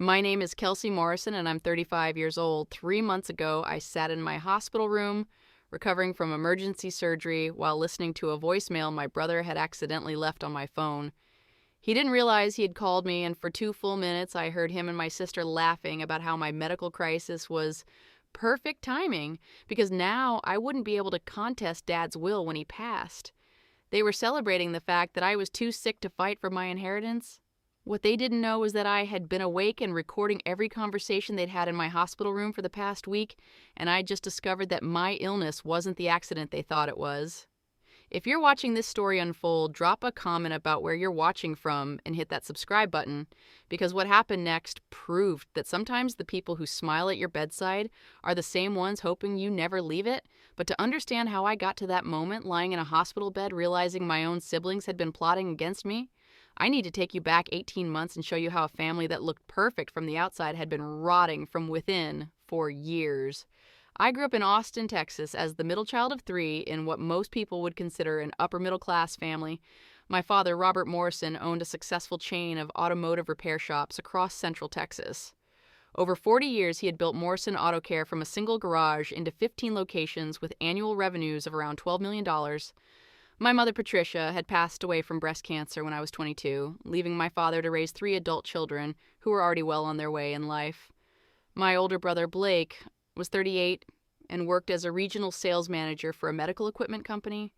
My name is Kelsey Morrison, and I'm 35 years old. 3 months ago, I sat in my hospital room, recovering from emergency surgery, while listening to a voicemail my brother had accidentally left on my phone. He didn't realize he had called me, and for 2 full minutes, I heard him and my sister laughing about how my medical crisis was perfect timing, because now I wouldn't be able to contest Dad's will when he passed. They were celebrating the fact that I was too sick to fight for my inheritance. What they didn't know was that I had been awake and recording every conversation they'd had in my hospital room for the past week, and I just discovered that my illness wasn't the accident they thought it was. If you're watching this story unfold, drop a comment about where you're watching from and hit that subscribe button, because what happened next proved that sometimes the people who smile at your bedside are the same ones hoping you never leave it. But to understand how I got to that moment, lying in a hospital bed realizing my own siblings had been plotting against me, I need to take you back 18 months and show you how a family that looked perfect from the outside had been rotting from within for years. I grew up in Austin, Texas, as the middle child of three in what most people would consider an upper-middle-class family. My father, Robert Morrison, owned a successful chain of automotive repair shops across central Texas. Over 40 years, he had built Morrison Auto Care from a single garage into 15 locations with annual revenues of around $12 million. My mother, Patricia, had passed away from breast cancer when I was 22, leaving my father to raise 3 adult children who were already well on their way in life. My older brother, Blake, was 38 and worked as a regional sales manager for a medical equipment company.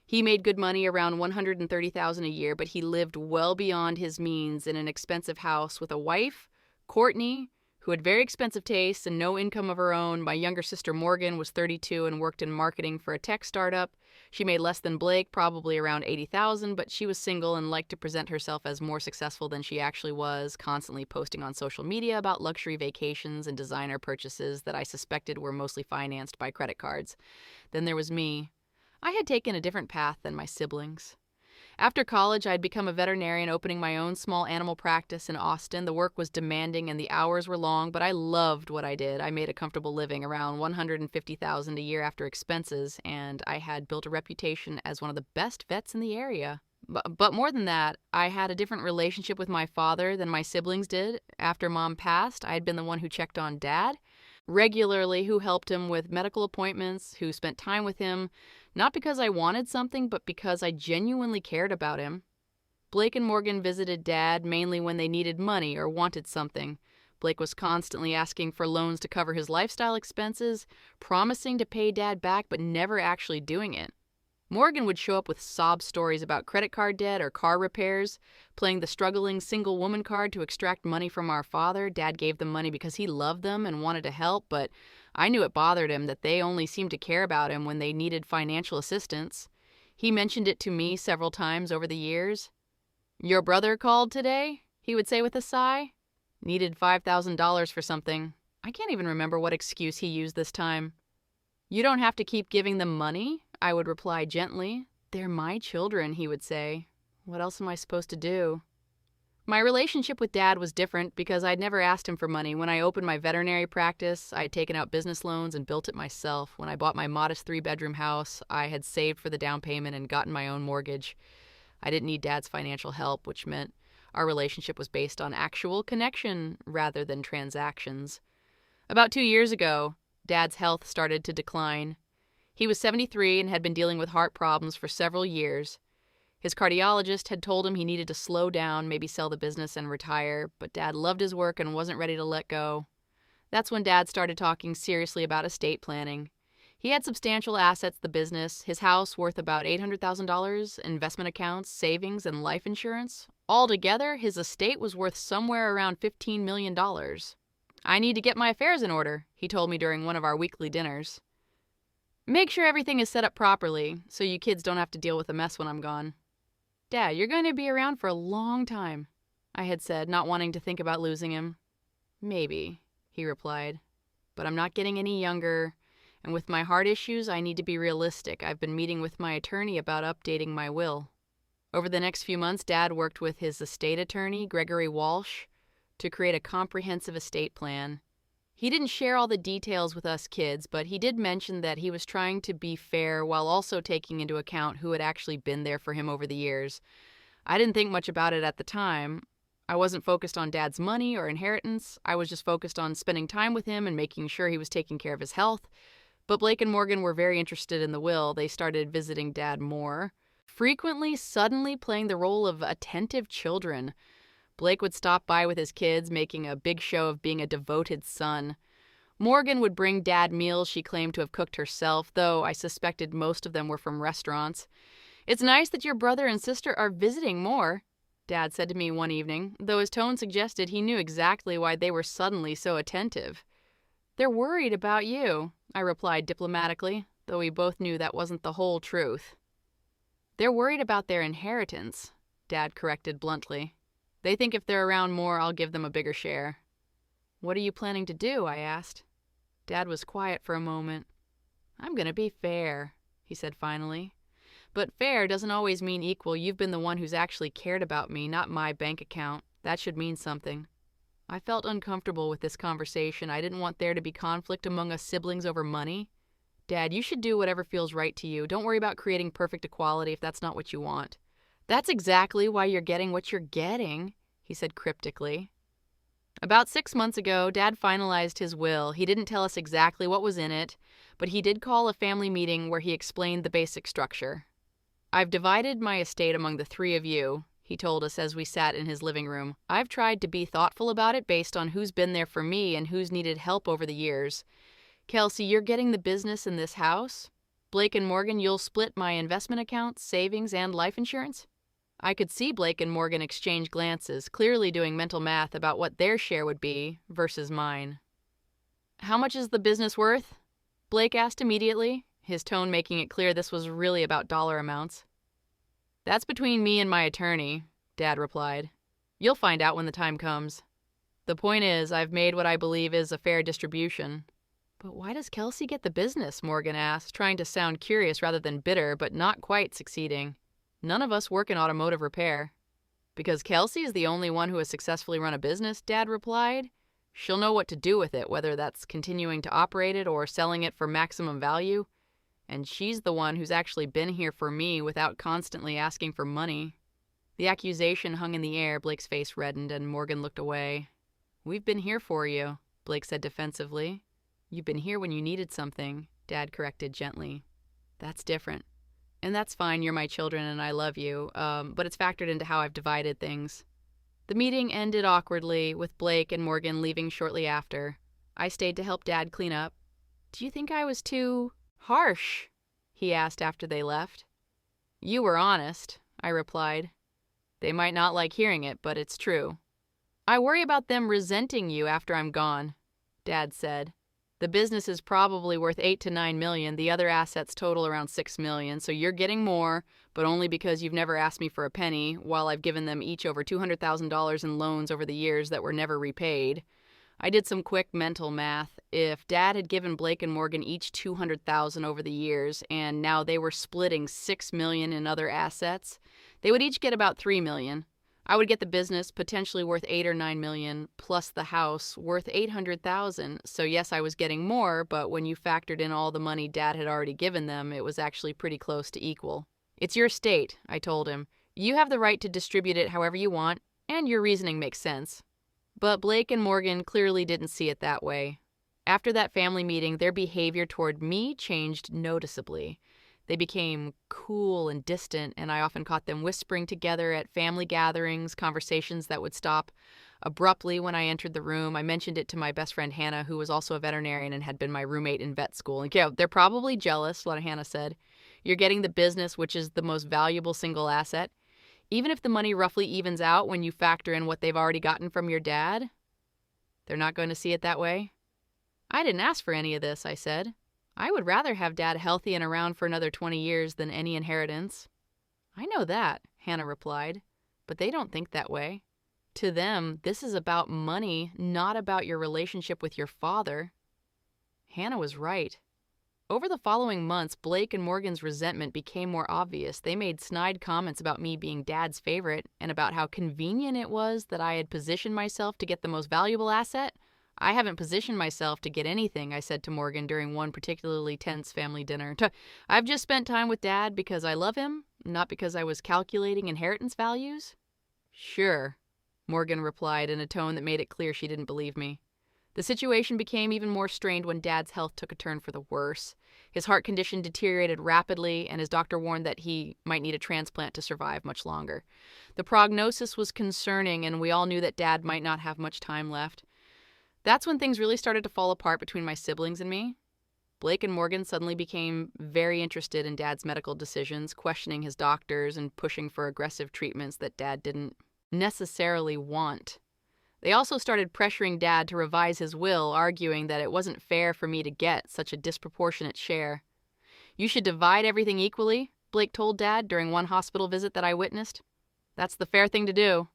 He made good money, around $130,000 a year, but he lived well beyond his means in an expensive house with a wife, Courtney, who had very expensive tastes and no income of her own. My younger sister, Morgan, was 32 and worked in marketing for a tech startup. She made less than Blake, probably around $80,000, but she was single and liked to present herself as more successful than she actually was, constantly posting on social media about luxury vacations and designer purchases that I suspected were mostly financed by credit cards. Then there was me. I had taken a different path than my siblings. After college, I'd become a veterinarian, opening my own small animal practice in Austin. The work was demanding and the hours were long, but I loved what I did. I made a comfortable living, around $150,000 a year after expenses, and I had built a reputation as one of the best vets in the area. But more than that, I had a different relationship with my father than my siblings did. After Mom passed, I had been the one who checked on Dad regularly, who helped him with medical appointments, who spent time with him, not because I wanted something, but because I genuinely cared about him. Blake and Morgan visited Dad mainly when they needed money or wanted something. Blake was constantly asking for loans to cover his lifestyle expenses, promising to pay Dad back but never actually doing it. Morgan would show up with sob stories about credit card debt or car repairs, playing the struggling single woman card to extract money from our father. Dad gave them money because he loved them and wanted to help, but I knew it bothered him that they only seemed to care about him when they needed financial assistance. He mentioned it to me several times over the years. "Your brother called today?" he would say with a sigh. Needed $5,000 for something. I can't even remember what excuse he used this time. "You don't have to keep giving them money," I would reply gently. "They're my children," he would say. What else am I supposed to do? My relationship with Dad was different because I'd never asked him for money. When I opened my veterinary practice, I had taken out business loans and built it myself. When I bought my modest 3-bedroom house, I had saved for the down payment and gotten my own mortgage. I didn't need Dad's financial help, which meant our relationship was based on actual connection rather than transactions. About 2 years ago, Dad's health started to decline. He was 73 and had been dealing with heart problems for several years. His cardiologist had told him he needed to slow down, maybe sell the business and retire, but Dad loved his work and wasn't ready to let go. That's when Dad started talking seriously about estate planning. He had substantial assets, the business, his house worth about $800,000, investment accounts, savings, and life insurance. Altogether, his estate was worth somewhere around $15 million. "I need to get my affairs in order," he told me during one of our weekly dinners. "Make sure everything is set up properly, so you kids don't have to deal with a mess when I'm gone." "Dad, you're going to be around for a long time," I had said, not wanting to think about losing him. "Maybe," he replied, "but I'm not getting any younger, and with my heart issues, I need to be realistic. I've been meeting with my attorney about updating my will." Over the next few months, Dad worked with his estate attorney, Gregory Walsh, to create a comprehensive estate plan. He didn't share all the details with us kids, but he did mention that he was trying to be fair while also taking into account who had actually been there for him over the years. I didn't think much about it at the time. I wasn't focused on Dad's money or inheritance. I was just focused on spending time with him and making sure he was taking care of his health. But Blake and Morgan were very interested in the will. They started visiting Dad more, frequently, suddenly playing the role of attentive children. Blake would stop by with his kids, making a big show of being a devoted son. Morgan would bring Dad meals she claimed to have cooked herself, though I suspected most of them were from restaurants. "It's nice that your brother and sister are visiting more," Dad said to me one evening, though his tone suggested he knew exactly why they were suddenly so attentive. "They're worried about you," I replied diplomatically, though we both knew that wasn't the whole truth. "They're worried about their inheritance," Dad corrected bluntly. "They think if they're around more, I'll give them a bigger share." "What are you planning to do?" I asked. Dad was quiet for a moment. "I'm going to be fair," he said finally. "But fair doesn't always mean equal. You've been the one who's actually cared about me, not my bank account. That should mean something." I felt uncomfortable with this conversation. I didn't want there to be conflict among us siblings over money. "Dad, you should do whatever feels right to you. Don't worry about creating perfect equality if that's not what you want." "That's exactly why you're getting what you're getting," he said cryptically. About 6 months ago, Dad finalized his will. He didn't tell us exactly what was in it, but he did call a family meeting where he explained the basic structure. "I've divided my estate among the three of you," he told us as we sat in his living room. "I've tried to be thoughtful about it based on who's been there for me and who's needed help over the years. Kelsey, you're getting the business in this house. Blake and Morgan, you'll split my investment accounts, savings, and life insurance." I could see Blake and Morgan exchange glances, clearly doing mental math about what their share would be versus mine. "How much is the business worth?" Blake asked immediately, his tone making it clear this was really about dollar amounts. "That's between me and my attorney," Dad replied. "You'll find out when the time comes. The point is, I've made what I believe is a fair distribution." "But why does Kelsey get the business?" Morgan asked, trying to sound curious rather than bitter, but not quite succeeding. "None of us work in automotive repair." "Because Kelsey is the only one who has successfully run a business," Dad replied. "She'll know what to do with it, whether that's continuing to operate it or selling it for maximum value. And she's the one who's actually been here for me without constantly asking for money." The accusation hung in the air. Blake's face reddened, and Morgan looked away. "We've been here for you," Blake said defensively. "You've been here when you needed something," Dad corrected gently. "That's different. And that's fine, you're my children and I love you, but it's factored into how I've divided things." The meeting ended awkwardly, with Blake and Morgan leaving shortly after. I stayed to help Dad clean up. "Do you think I was too harsh?" he asked after they left. "You were honest," I replied. "They might not like hearing it, but it's true." "I worry about them resenting you after I'm gone," Dad said. "The business is probably worth $8 to $9 million. The other assets total around $6 million, so you're getting more, but only because you've never asked me for a penny, while I've given them each over $200,000 in loans over the years that were never repaid." I did some quick mental math. If Dad had given Blake and Morgan each $200,000 over the years, and now they were splitting $6 million in other assets, they would each get about $3 million. I would get the business potentially worth $8 or $9 million, plus the house worth $800,000. So yes, I was getting more, but when you factored in all the money Dad had already given them, it was actually pretty close to equal. "It's your estate," I told him. "You have the right to distribute it however you want, and your reasoning makes sense." But Blake and Morgan clearly didn't see it that way. After that family meeting, their behavior toward me changed noticeably. They became cool and distant, and I often caught them whispering together at family gatherings, conversations that would stop abruptly when I entered the room. I mentioned it to my best friend Hannah, who was also a veterinarian and had been my roommate in vet school. And yeah, they're probably jealous, Hannah said. "You're getting the business, which is the most valuable single asset. Even if the money roughly evens out when you factor in what they've already gotten from your dad." "They're not going to see it that way?" "I didn't ask for any of this," I said. "I would rather have Dad healthy and around for another 20 years than any inheritance." "I know that," Hannah replied, "but they don't think that way. To them, this is about money, not about your relationship with your father." Hannah was right. Over the following months, Blake and Morgan's resentment became more obvious. They made snide comments about me being Dad's favorite and about how convenient it was that I had positioned myself to get the most valuable asset. "I haven't positioned myself to get anything," I said to Morgan during one particularly tense family dinner. "I've just spent time with Dad because I love him, not because I was calculating inheritance values." "Sure." Morgan replied in a tone that made it clear she didn't believe me. The situation became even more strained when Dad's health took a turn for the worse. His heart condition deteriorated rapidly, and his doctor warned that he might need a transplant to survive much longer. The prognosis was concerning, and we all knew that Dad might not have much time left. That's when things really started to fall apart between my siblings and me. Blake and Morgan suddenly became very interested in Dad's medical decisions, questioning his doctors and pushing for aggressive treatments that Dad didn't necessarily want. They also started pressuring Dad to revise his will, arguing that it wasn't fair for me to get such a disproportionate share. "You should divide everything equally," Blake told Dad during one hospital visit that I witnessed. "That's the fair thing to do."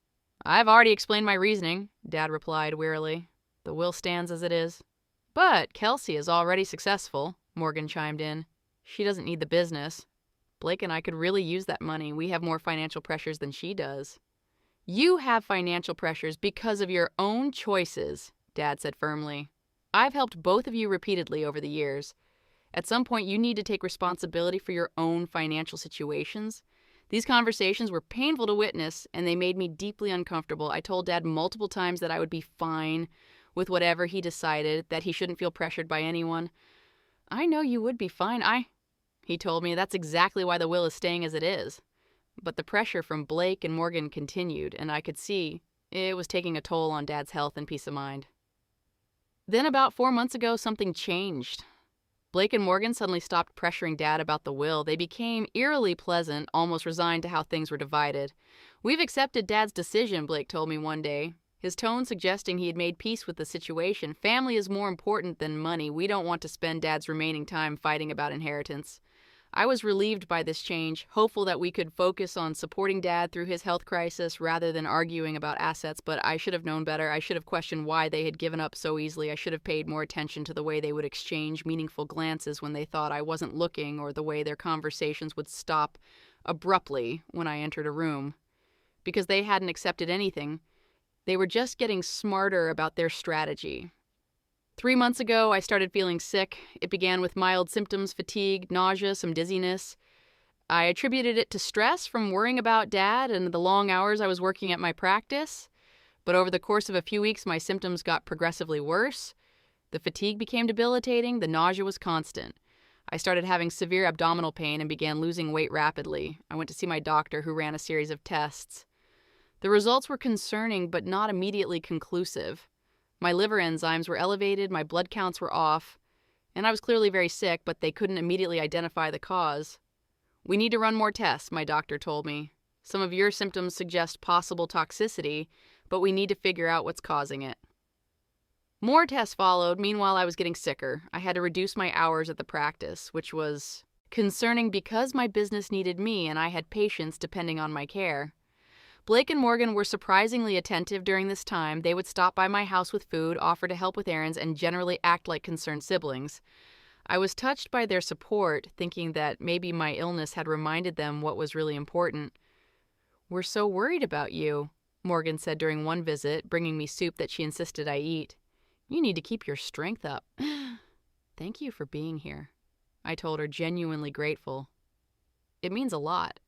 "I've already explained my reasoning," Dad replied wearily. "The will stands as it is." "But Kelsey is already successful," Morgan chimed in. "She doesn't need the business. Blake and I could really use that money. We have more financial pressures than she does." "You have financial pressures because of your own choices," Dad said firmly. "I've helped both of you repeatedly over the years. At some point, you need to take responsibility for your own financial situations." These conversations were painful to witness, and they made me deeply uncomfortable. I told Dad multiple times that I would be fine with whatever he decided, that he shouldn't feel pressured by anyone. "I know you would be fine. He told me, "That's exactly why the will is staying as it is." But the pressure from Blake and Morgan continued, and I could see it was taking a toll on Dad's health and peace of mind. Then about 4 months ago, something changed. Blake and Morgan suddenly stopped pressuring Dad about the will. They became eerily pleasant, almost resigned to how things were divided. "We've accepted Dad's decision," Blake told me one day, his tone suggesting he had made peace with the situation. "Family is more important than money. We don't want to spend Dad's remaining time fighting about inheritance." I was relieved by this change, hopeful that we could focus on supporting Dad through his health crisis rather than arguing about assets, but I should have known better. I should have questioned why they had given up so easily. I should have paid more attention to the way they would exchange meaningful glances when they thought I wasn't looking, or the way their conversations would stop abruptly when I entered a room. Because they hadn't accepted anything, they were just getting smarter about their strategy. 3 months ago, I started feeling sick. It began with mild symptoms, fatigue, nausea, some dizziness. I attributed it to stress from worrying about Dad and the long hours I was working at my practice. But over the course of a few weeks, my symptoms got progressively worse. The fatigue became debilitating. The nausea was constant. I started having severe abdominal pain and began losing weight rapidly. I went to see my doctor, who ran a series of tests. The results were concerning, but not immediately conclusive. My liver enzymes were elevated, my blood counts were off, and I was clearly very sick, but they couldn't immediately identify the cause. "We need to run more tests," my doctor told me. "Some of your symptoms suggest possible toxicity, but we need to figure out what's causing it." More tests followed. Meanwhile, I was getting sicker. I had to reduce my hours at the practice, which was concerning because my business needed me and I had patients depending on my care. Blake and Morgan were surprisingly attentive during this time. They would stop by my house with food, offer to help with errands, and generally act like concerned siblings. I was touched by their support, thinking that maybe my illness had reminded them what was really important. "We're so worried about you," Morgan said during one visit, bringing me soup that she insisted I eat. "You need to keep your strength up." "Thank you for being here," I told her, genuinely grateful. "It means a lot."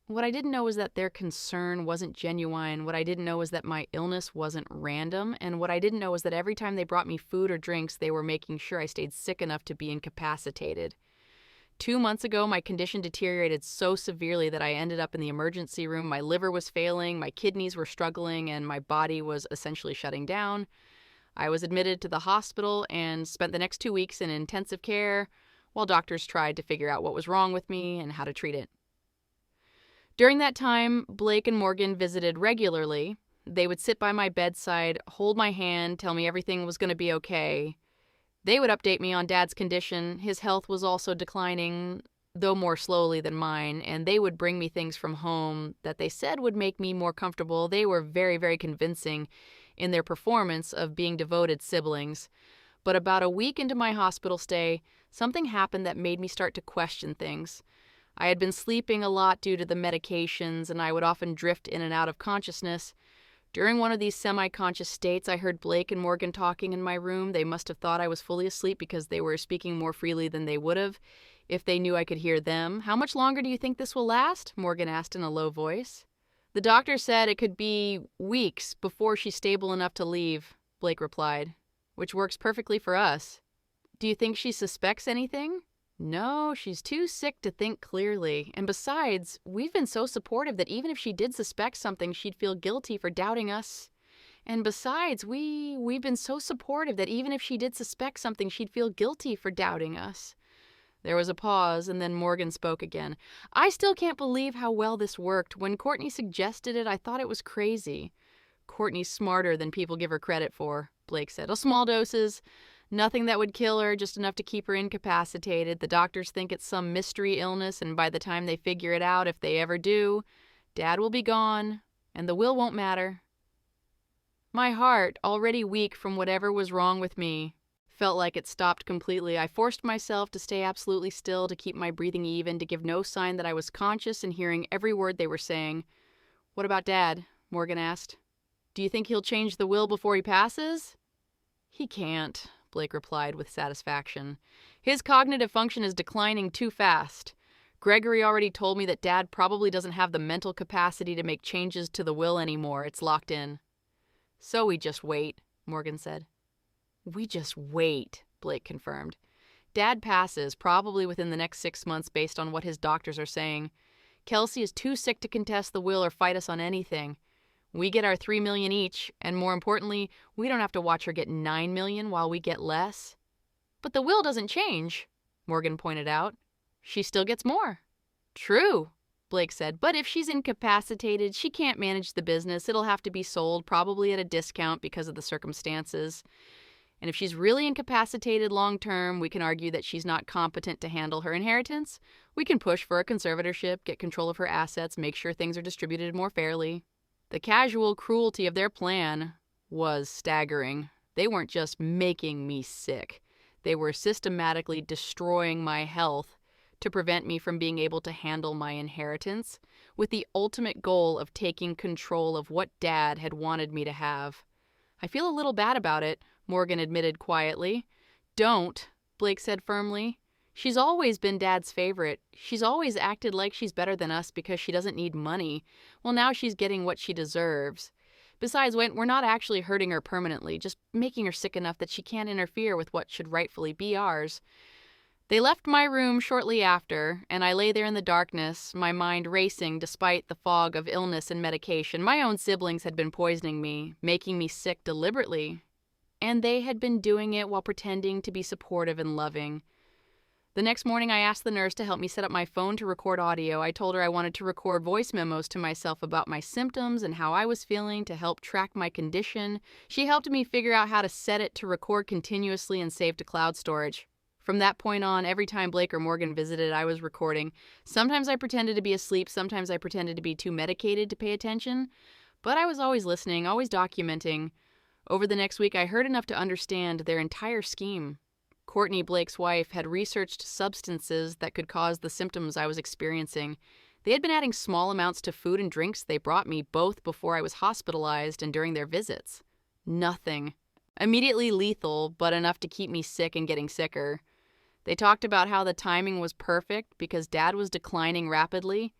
What I didn't know was that their concern wasn't genuine. What I didn't know was that my illness wasn't random. And what I didn't know was that every time they brought me food or drinks, they were making sure I stayed sick enough to be incapacitated. 2 months ago, my condition deteriorated so severely that I ended up in the emergency room. My liver was failing, my kidneys were struggling, and my body was essentially shutting down. I was admitted to the hospital and spent the next 2 weeks in intensive care while doctors tried to figure out what was wrong with me and how to treat it. During that time, Blake and Morgan visited regularly. They would sit by my bedside, hold my hand, tell me everything was going to be okay. They would update me on Dad's condition. His health was also declining, though more slowly than mine, and they would bring me things from home that they said would make me more comfortable. They were very, very convincing in their performance of being devoted siblings. But about a week into my hospital stay, something happened that made me start to question things. I had been sleeping a lot due to the medications, and I would often drift in and out of consciousness. During one of these semi-conscious states, I heard Blake and Morgan talking in my room. They must have thought I was fully asleep because they were speaking more freely than they would have if they knew I could hear them. "How much longer do you think this will last?" Morgan asked in a low voice. The doctor said it could be weeks before she's stable enough to leave, Blake replied, which works perfectly for us. Do you think she suspects anything? No, she's too sick to think clearly. And besides, we've been so supportive that even if she did suspect something, she'd feel guilty for doubting us. And besides, we've been so supportive that even if she did suspect something, she'd feel guilty for doubting us. There was a pause, and then Morgan spoke again. I still can't believe how well this worked. When Courtney suggested it, I thought it was crazy. Courtney's smarter than people give her credit for, Blake said. Small doses. Nothing that would kill her, just enough to keep her incapacitated. The doctors think it's some mystery illness, and by the time they figure it out, if they ever do, Dad will be gone, and the will won't matter. My heart, already weak from whatever was wrong with me, felt like it stopped completely. I forced myself to stay absolutely still, to keep my breathing even, to give no sign that I was conscious and hearing every word they were saying. What about Dad? Morgan asked. Do you think he'll change the will before he passes? He can't, Blake replied with satisfaction. His cognitive function is declining too fast. Gregory already told me that Dad probably doesn't have the mental capacity to make changes to the will anymore. It's locked in. So we just wait, Morgan said. We just wait, Blake confirmed. Dad passes, probably within the next 6 months based on what his doctors are saying. Kelsey is too sick to contest the will or fight us on anything. We get our $3 million each, and more importantly, we don't have to watch her get $9 million while we get less. But the will doesn't change, Morgan pointed out. She still gets more. True, Blake said, but if she's incapacitated, she can't manage the business. It'll have to be sold, probably at a discount because of the circumstances. And if she's really incapacitated long-term, we can argue that she's not competent to handle her inheritance. We can push for a conservatorship, get control of her assets, make sure things are distributed more fairly. The casual cruelty of their plan was staggering. They weren't just making me sick. They were systematically destroying my health to prevent me from being able to handle my inheritance, with the ultimate goal of taking control of what Dad had wanted me to have. I feel a little bad about it, Morgan admitted quietly. Don't, Blake said firmly. She's always been Dad's favorite. She's always acted like she's better than us because she doesn't need money. Well, now she's getting what she deserves. Besides, we're not actually hurting her permanently, just making her sick enough that she can't interfere with what should rightfully be ours. They left my room shortly after, and I lay there in the darkness, my mind racing despite the fog of illness and medication. My own siblings had been poisoning me, making me sick deliberately, and they had been doing it while pretending to be supportive and loving. The next morning, I asked the nurse to help me set up my phone to record audio. I told her I wanted to record voice memos to myself about my symptoms and how I was feeling to help track my condition. She helped me figure out how to set it to record continuously and save to cloud storage. From that point on, every time Blake or Morgan visited, I was recording. Sometimes I pretended to be asleep, sometimes I pretended to be too medicated to pay attention. But I was always listening, always documenting. Over the next week, I heard enough to understand their entire scheme. Courtney, Blake's wife, had researched substances that could cause the symptoms I was experiencing. They had been adding small amounts to food and drinks they brought me both before I was hospitalized and during their visits. Nothing. Immediately lethal, but enough to keep me sick and getting sicker. They talked about how the timing was perfect because Dad was declining rapidly.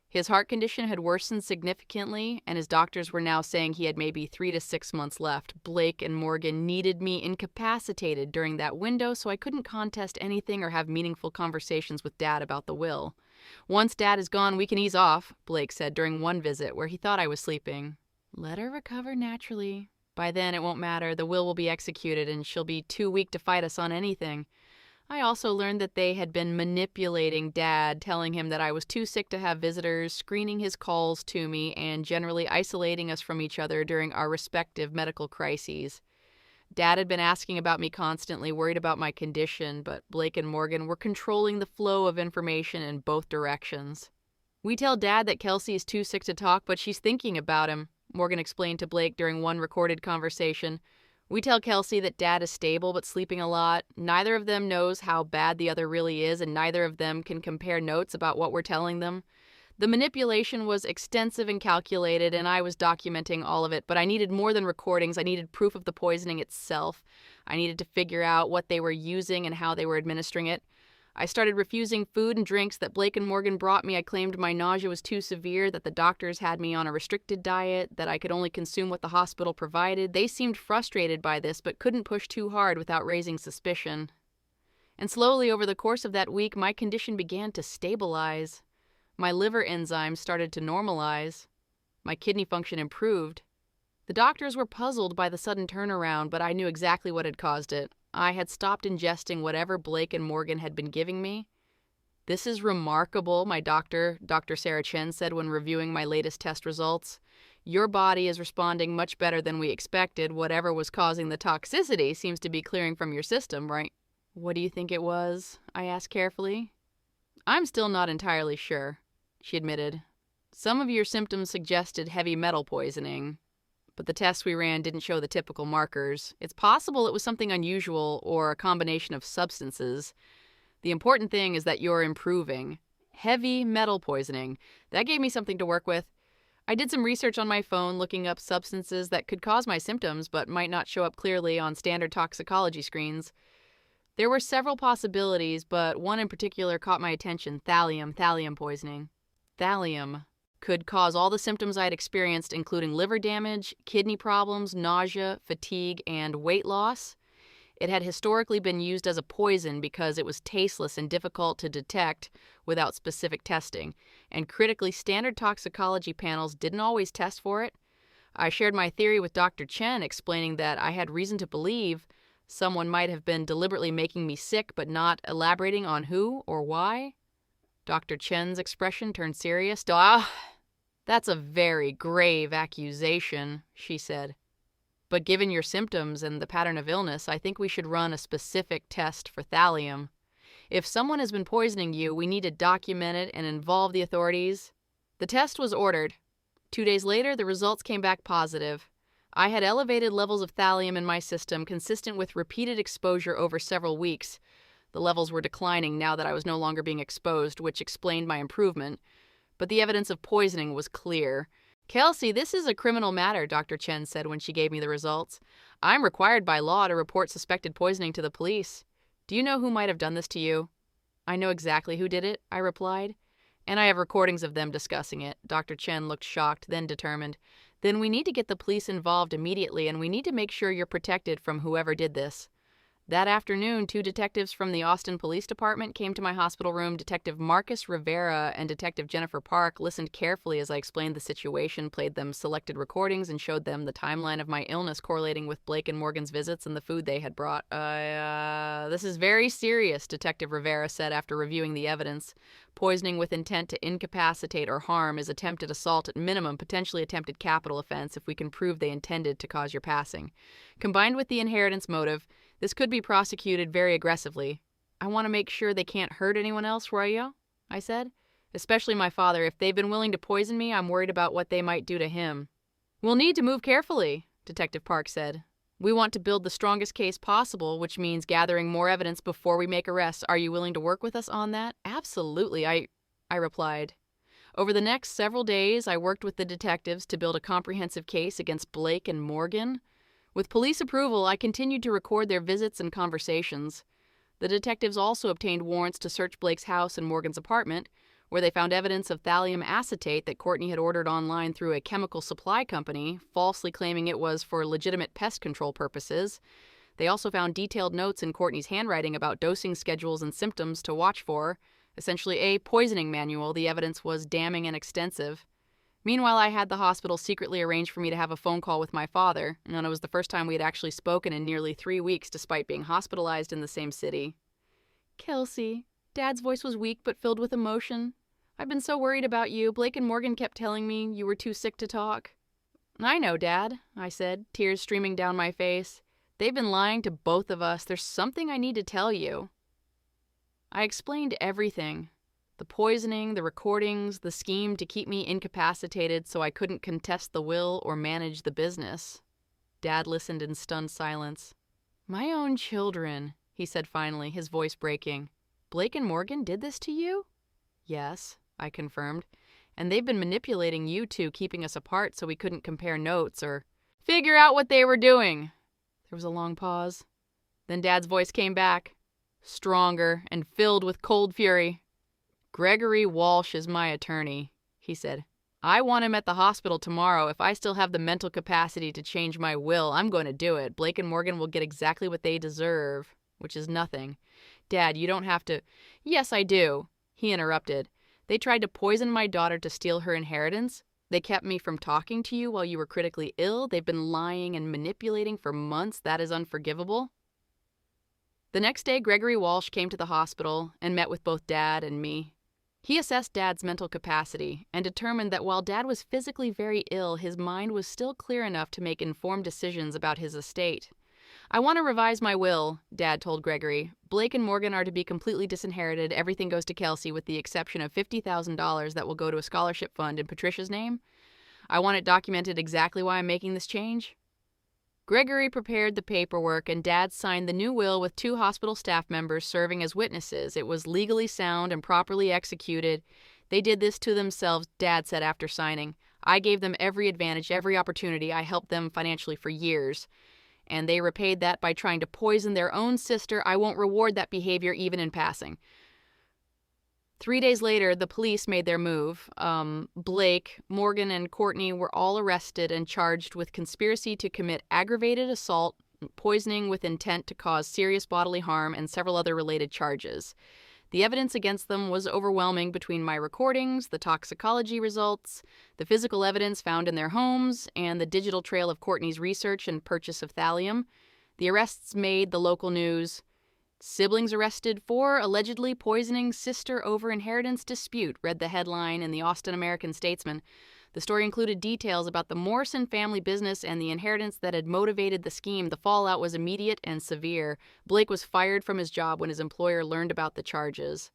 His heart condition had worsened significantly, and his doctors were now saying he had maybe 3 to 6 months left. Blake and Morgan needed me incapacitated during that window, so I couldn't contest anything or have meaningful conversations with Dad about the will. Once Dad is gone, we can ease off, Blake said during one visit where he thought I was sleeping. Let her recover naturally. By then, it won't matter. The will be executed, and she'll be too weak to fight us on anything. I also learned that they had been manipulating Dad, telling him that I was too sick to have visitors, screening his calls to me, and generally isolating us from each other during our respective medical crises. Dad had been asking about me constantly, worried about my condition, but Blake and Morgan were controlling the flow of information in both directions. We tell Dad that Kelsey is too sick to talk, but she's thinking about him, Morgan explained to Blake during one recorded conversation. We tell Kelsey that Dad is stable but sleeping a lot. Neither of them knows how bad the other really is, and neither of them can compare notes about what we're telling them. The manipulation was extensive and calculated, and I was documenting all of it, but I needed more than recordings. I needed proof of the poisoning itself. I needed to figure out what they were using and how they were administering it. I started refusing food and drinks that Blake and Morgan brought me. I claimed my nausea was too severe, that the doctors had me on a restricted diet, that I could only consume what the hospital provided. They seemed frustrated by this, but couldn't push too hard without raising suspicion. And slowly, over the course of that week, my condition began to stabilize. My liver enzymes started to normalize. My kidney function improved. The doctors were puzzled by the sudden turnaround, but I knew exactly what had caused it. I had stopped ingesting whatever Blake and Morgan had been giving me. "This is remarkable," my doctor, Dr. Sarah Chen, said when reviewing my latest test results. "Your body is responding much better than we expected. Whatever was causing the toxicity seems to be clearing from your system, right?" "What do you think it was?" I asked carefully. "I'm still not entirely sure," she admitted. "Some of your symptoms suggested heavy metal poisoning, but the tests we ran didn't show the typical markers. It's possible it was something unusual or a combination of substances. The important thing is that you're improving." Heavy metal poisoning. That gave me something to work with. I did some research on my phone looking up substances that could cause my symptoms but might not show up clearly on standard toxicology screens. There were several possibilities, but one in particular caught my attention: thallium poisoning. Thallium could cause all the symptoms I had experienced, including liver damage, kidney problems, nausea, fatigue, and weight loss. It had historically been used as a poison because it was tasteless and difficult to detect without specific testing, and critically, standard toxicology panels didn't always test for it. I shared my theory with Dr. Chen, explaining that I had reason to believe someone might have been deliberately making me sick but not elaborating on who or why. Dr. Chen's expression turned serious. "That's a very grave accusation," she said. "But given your symptoms and the pattern of illness, I think we should run a specific test for thallium. If someone has been poisoning you, we need to document it and involve the authorities." The test was ordered. 2 days later, the results came back positive. I had elevated levels of thallium in my system, consistent with repeated exposure over several weeks. The levels were declining now that I was no longer being exposed, which explained my improvement. But the evidence of poisoning was clear. "Kelsey, this is a criminal matter," Dr. Chen said when she gave me the results. "I'm required by law to report suspected poisoning to the police. Do you know who might have done this to you?" "I know exactly who did it," I replied. "And I have recordings of them discussing it." Dr. Chen looked shocked, then determined. "Then we need to get the police involved immediately, and we need to make sure you're protected from whoever did this." That afternoon, 2 detectives from the Austin Police Department came to my hospital room. Detective Marcus Rivera and Detective Jennifer Park listened carefully as I explained the situation, played them selected recordings, and showed them the timeline of my illness correlating with Blake and Morgan's visits and the food they had brought. This is very serious," Detective Rivera said after reviewing the evidence. "Poisoning with intent to incapacitate or harm is attempted assault, at minimum potentially attempted capital offense if we can prove they intended to cause your passing. Combined with the inheritance motive, this could be prosecuted very aggressively." "I want to make sure they can't hurt anyone else, Royo," I said. "Especially my father. If they've been willing to poison me, I'm worried about what they might do to him." "We'll need to move carefully," Detective Park said. "We want to build the strongest case possible, which means gathering more evidence before we make arrests. Are you willing to work with us on that?" "Absolutely," I replied. Over the next several days, I worked with the detectives to build a comprehensive case against Blake and Morgan. With police approval, I continued to record their visits and conversations. The detectives also obtained warrants to search Blake's house and Morgan's apartment, where they found evidence of thallium acetate that Courtney had ordered online through a chemical supply company, falsely claiming it was for legitimate pest control purposes. They also found detailed notes in Courtney's handwriting about dosing schedules and symptoms to watch for, essentially a poisoning manual. The evidence was damning and extensive. Meanwhile, I had the hospital secretly arrange for me to have a phone call with my father, and it was the first time we had actually spoken in nearly 3 weeks despite being hospitalized in the same city. "Kelsey," Dad's voice was weak but filled with emotion. "I've been so worried about you. Blake and Morgan kept telling me you were too sick to talk." "I know, Dad," I said, tears streaming down my face. "They've been lying to both of us. There's something I need to tell you." I explained everything. The poisoning, the recordings, the scheme to keep me incapacitated so I couldn't contest the will or manage the business. Dad listened in stunned silence. "My own children," he said finally, his voice breaking. "Blake and Morgan did this to you?" "Yes," I confirmed. "And they've been manipulating you two, keeping us apart so we couldn't compare notes or figure out what they were doing." There was a long pause. Then Dad's voice came back. stronger, and filled with cold fury. "Gregory Walsh is my attorney," he said. "I want him at the hospital tomorrow. If I still have the mental capacity to change my will, I'm going to do it. Blake and Morgan will get exactly what they deserve, which is nothing. Dad, you don't have to—" "Yes, I do," he interrupted. "They tried to poison my daughter to steal her inheritance. They kept me from talking to you while you were critically ill. They've been lying and manipulating for months. That is unforgivable." The next day, Gregory Walsh came to the hospital and met with both Dad and me. He assessed Dad's mental capacity and determined that while Dad was physically very ill, his mind was still clear enough to make informed decisions about his estate. "I want to revise my will," Dad told Gregory. "Blake and Morgan are to be completely disinherited. Everything goes to Kelsey with the exception of $50,000 that will go to a scholarship fund in Patricia's name. I want it documented exactly why I'm making this change." Gregory prepared the paperwork, and Dad signed the new will with 2 hospital staff members serving as witnesses. It was legally sound and properly executed. "They did this to themselves," Dad said after signing. "I gave them every advantage, every opportunity. I helped them financially for years. And they repaid that by trying to poison their own sister. I won't reward that behavior even in passing." 3 days later, the police made their move. Blake, Morgan, and Courtney were all arrested and charged with conspiracy to commit aggravated assault, poisoning with intent to cause serious bodily harm, and several other related charges. The evidence against them was overwhelming between my recordings, the toxicology results, the physical evidence found in their homes, and the digital trail of Courtney's research and purchase of thallium. The arrests made the local news. "Siblings arrested for allegedly poisoning sister over inheritance dispute," read the headline in the Austin American-Statesman. The story included details about the Morrison family business and the inheritance that had motivated the scheme. The fallout was immediate and severe. Blake was fired from his job when his employer learned about the charges.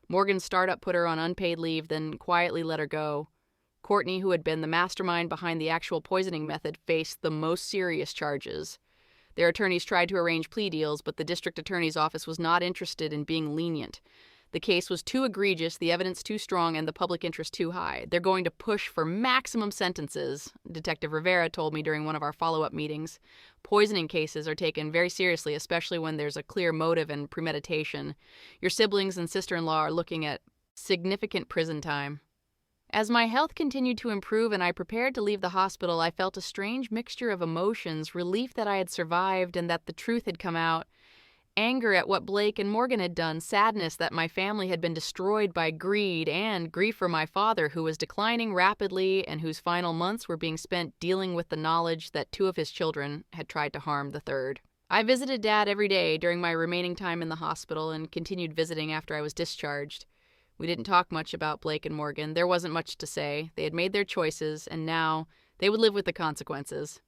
Morgan's startup put her on unpaid leave, then quietly let her go. Courtney, who had been the mastermind behind the actual poisoning method, faced the most serious charges. Their attorneys tried to arrange plea deals, but the district attorney's office was not interested in being lenient. The case was too egregious, the evidence too strong, and the public interest too high. "They're going to push for maximum sentences," Detective Rivera told me during one of our follow-up meetings. "Poisoning cases are taken very seriously, especially when there's a clear motive and premeditation. Your siblings and sister-in-law are looking at significant prison time." As my health continued to improve and I prepared to leave the hospital, I felt a strange mixture of emotions, relief that I had survived and that the truth had come out, anger at what Blake and Morgan had done, sadness that my family had been destroyed by greed, and grief for my father, who was declining rapidly and whose final months were being spent dealing with the knowledge that 2 of his children had tried to harm the third. I visited Dad every day during my remaining time in the hospital and continued visiting after I was discharged. We didn't talk much about Blake and Morgan. There wasn't much to say. They had made their choices, and now they would live with the consequences.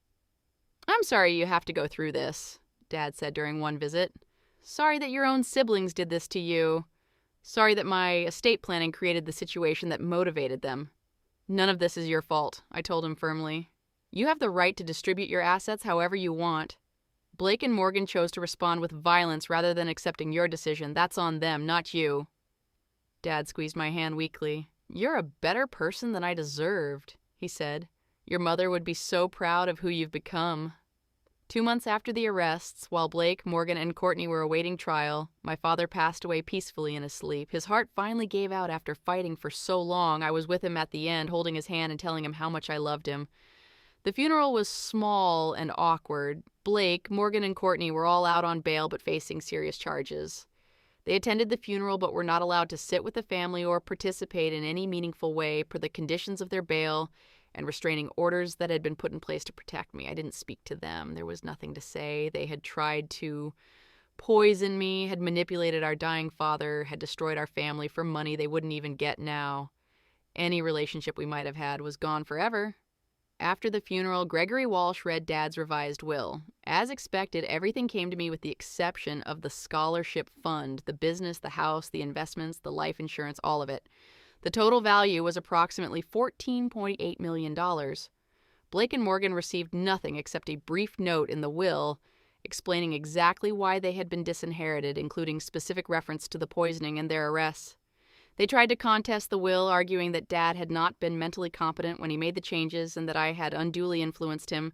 "I'm sorry you have to go through this," Dad said during one visit. "Sorry that your own siblings did this to you. Sorry that my estate planning created the situation that motivated them. None of this is your fault," I told him firmly. "You have the right to distribute your assets however you want. Blake and Morgan chose to respond with violence rather than accepting your decision. That's on them, not you." Dad squeezed my hand weakly. "You're a better person than I deserved," he said. "Your mother would be so proud of who you've become." 2 months after the arrests, while Blake, Morgan, and Courtney were awaiting trial, my father passed away peacefully in his sleep. His heart finally gave out after fighting for so long. I was with him at the end, holding his hand and telling him how much I loved him. The funeral was small and awkward. Blake, Morgan, and Courtney were all out on bail but facing serious charges. They attended the funeral but were not allowed to sit with the family or participate in any meaningful way per the conditions of their bail and restraining orders that had been put in place to protect me. I didn't speak to them. There was nothing to say. They had tried to poison me, had manipulated our dying father, had destroyed our family for money they wouldn't even get now. Any relationship we might have had was gone forever. After the funeral, Gregory Walsh read Dad's revised will. As expected, everything came to me with the exception of the scholarship fund, the business, the house, the investments, the life insurance, all of it. The total value was approximately $14.8 million. Blake and Morgan received nothing except a brief note in the will explaining exactly why they had been disinherited, including specific reference to the poisoning and their arrests. They tried to contest the will, arguing that Dad had not been mentally competent when he made the changes and that I had unduly influenced him.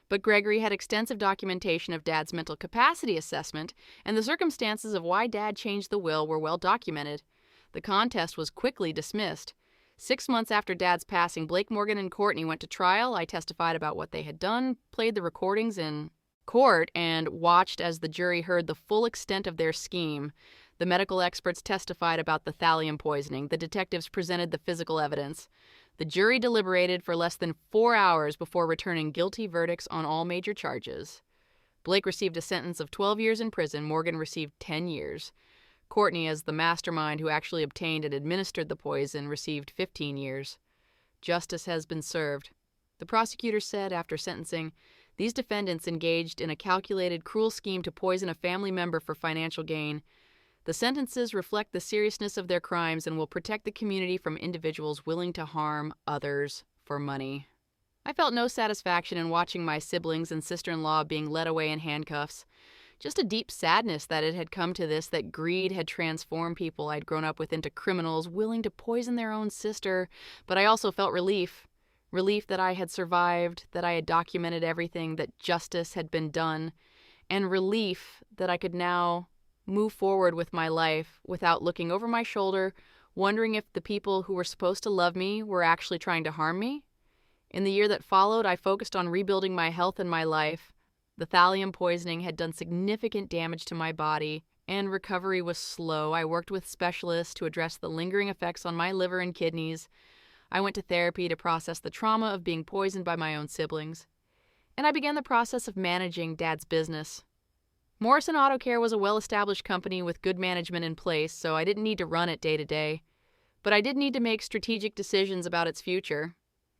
But Gregory had extensive documentation of Dad's mental capacity assessment, and the circumstances of why Dad changed the will were well documented. The contest was quickly dismissed. 6 months after Dad's passing, Blake, Morgan, and Courtney went to trial. I testified about what they had done, played the recordings in court, and watched as the jury heard the full extent of their scheme. The medical experts testified about the thallium poisoning. The detectives presented the physical evidence. The jury deliberated for less than 4 hours before returning guilty verdicts on all major charges. Blake received a sentence of 12 years in prison. Morgan received 10 years. Courtney, as the mastermind who actually obtained and administered the poison, received 15 years. Justice has been served. The prosecutor said after sentencing, these defendants engaged in a calculated, cruel scheme to poison a family member for financial gain. The sentences reflect the seriousness of their crimes and will protect the community from individuals willing to harm others for money. I felt no satisfaction in watching my siblings and sister-in-law being led away in handcuffs. Just a deep sadness that it had come to this, that greed had transformed people I'd grown up with into criminals willing to poison their own sister. But I also felt relief. Relief that I had survived, that I had documented everything, that justice had been done. And relief that I could now move forward with my life without looking over my shoulder, wondering if the people who were supposed to love me were actually trying to harm me. In the year that followed, I focused on rebuilding my health and my life. The thallium poisoning had done significant damage to my body, and recovery was slow. I worked with specialists to address the lingering effects on my liver and kidneys. I went to therapy to process the trauma of being poisoned by my own siblings. And I began the process of managing Dad's business. Morrison Auto Care was a well-established company with good management in place, so I didn't need to run it day to day. But I did need to make strategic decisions about its future.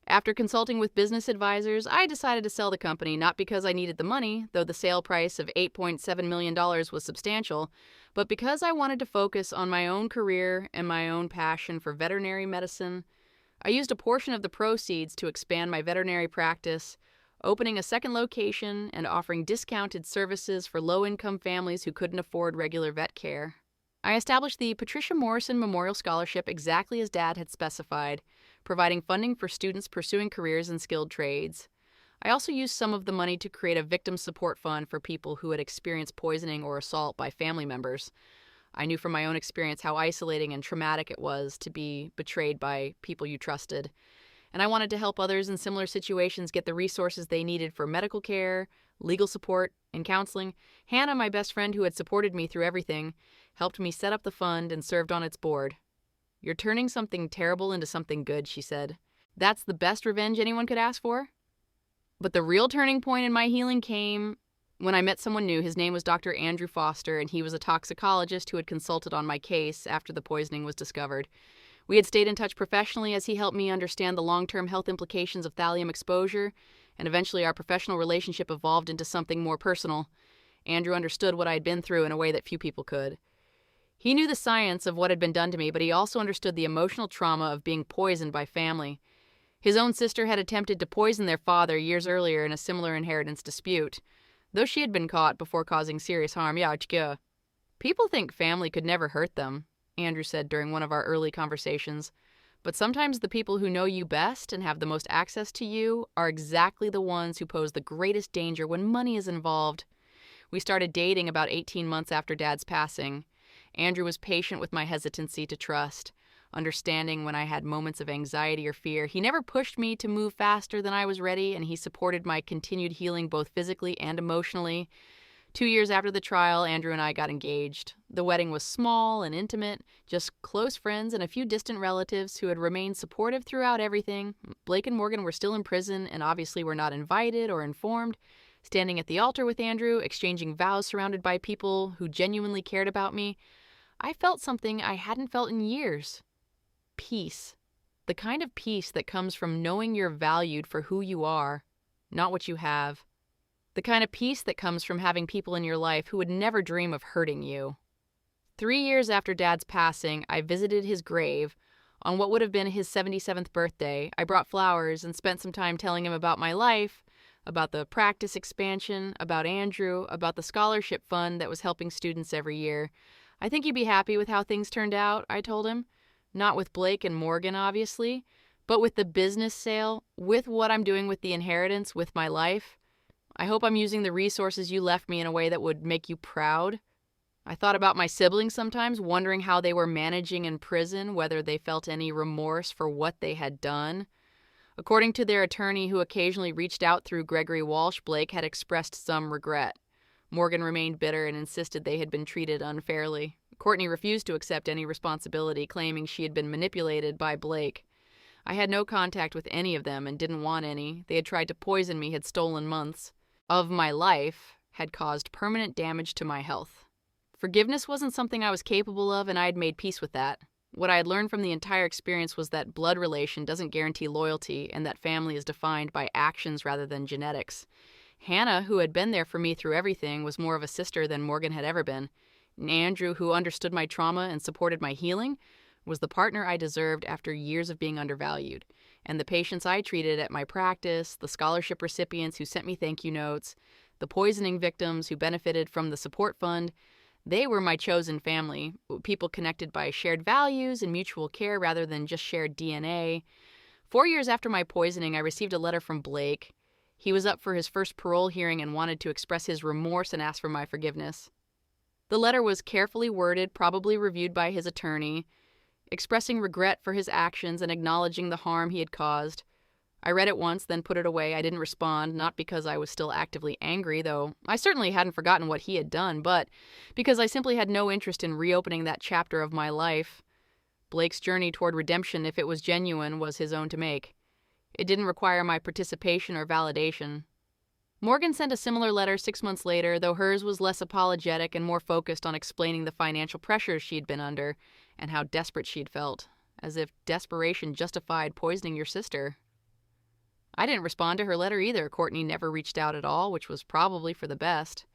After consulting with business advisors, I decided to sell the company, not because I needed the money, though the sale price of $8.7 million was substantial, but because I wanted to focus on my own career and my own passion for veterinary medicine. I used a portion of the proceeds to expand my veterinary practice, opening a second location and offering discounted services for low-income families who couldn't afford regular vet care. I established the Patricia Morrison Memorial Scholarship exactly as Dad had specified, providing funding for students pursuing careers in skilled trades. I also used some of the money to create a victim support fund for people who had experienced poisoning or assault by family members. I knew from my own experience how isolating and traumatic it was to be betrayed by people you trusted. And I wanted to help others in similar situations get the resources they needed for medical care, legal support, and counseling. Hannah, my best friend who had supported me through everything, helped me set up the fund and served on its board. "You're turning something terrible into something good," she said. "That's the best revenge anyone could ask for." But the real turning point in my healing came when I met someone new. His name was Dr. Andrew Foster, and he was a toxicologist who had consulted on my case after the poisoning was discovered. We had stayed in touch professionally as he helped me understand the long-term health implications of thallium exposure, and eventually our professional relationship evolved into something more personal. Andrew understood what I had been through in a way that few people could. He knew the science of what had been done to me, but he also understood the emotional trauma of being poisoned by family. His own sister had attempted to poison their father years earlier in a similar inheritance dispute, though she had been caught before causing serious harm. People think family could never hurt them, Andrew said during one of our early conversations. But sometimes the people who know you best and have the most access to you are exactly the ones who pose the greatest danger when money is involved. We started dating about 18 months after Dad's passing. Andrew was patient with my hesitancy to trust, understanding when I had moments of anxiety or fear. He never pushed me to move faster than I was ready, and he supported my continued healing both physically and emotionally. 2 years after the trial, Andrew and I got engaged. The wedding was small and intimate, just close friends and a few distant relatives who had remained supportive throughout everything. Blake and Morgan were still in prison and obviously were not invited or informed. Standing at the altar with Andrew, exchanging vows surrounded by people who genuinely cared about me, I felt something I hadn't felt in years. Peace. The kind of peace that comes from knowing you're valued for who you are, not what you have. The kind of peace that comes from having people in your life who would never dream of hurting you. 3 years after Dad's passing, I visited his grave. On what would have been his 77th birthday, I brought flowers and spent some time telling him about my life, about the practice expansion, about Andrew, about the scholarship fund that was helping students every year. "I think you'd be happy with how things turned out," I told him. "Not with Blake and Morgan, obviously, but with the business sale, with what I'm doing with the inheritance, with my life. I hope I'm using the resources you left me in a way that would make you proud. I thought about my siblings sometimes, wondering how they were managing in prison, whether they felt any remorse for what they had done. According to their attorney, who occasionally reached out through Gregory Walsh, Blake had expressed some regret. Morgan remained bitter and insisted they had been treated unfairly. Courtney refused to accept any responsibility, claiming she had been manipulated by Blake. I had no contact with any of them and didn't want any. They had tried to poison me, had stolen months of my life, had caused permanent damage to my health. Forgiveness wasn't something I was capable of, and I had made peace with that. What I had learned from the entire experience was that blood relation doesn't guarantee loyalty, and that family is defined by actions rather than genetics. Hannah, who had been there for me through everything, was more of a sister than Morgan had ever been. And Andrew, who understood my trauma and supported my healing, was the partner I deserved after years of being undervalued. And the patients I treated at my practice, the scholarship recipients who sent me thank you notes, the poisoning victims who benefited from the support fund, they were my chosen family, people connected by shared values and mutual care rather than just shared DNA. 4 years after my poisoning, I received a letter from Blake. He was up for his first parole hearing and wanted to express his remorse and ask for my forgiveness. The letter was carefully worded, probably reviewed by his attorney, expressing regret for his actions and acknowledging the harm he had caused. I read it once, then put it away. I didn't respond, not because I was still actively angry, though I certainly hadn't forgotten what he had done, but because I simply had no interest in reopening that chapter of my life. Blake's journey toward redemption, if it was genuine, was his own to make. It didn't require my participation or validation. Morgan sent a similar letter 6 months later, though hers was less apologetic and more focused on explaining the financial pressures she'd been under and how desperate she'd felt, as if desperation justified poisoning your sister. I didn't respond to her letter either. Courtney never reached out at all, which was probably for the best.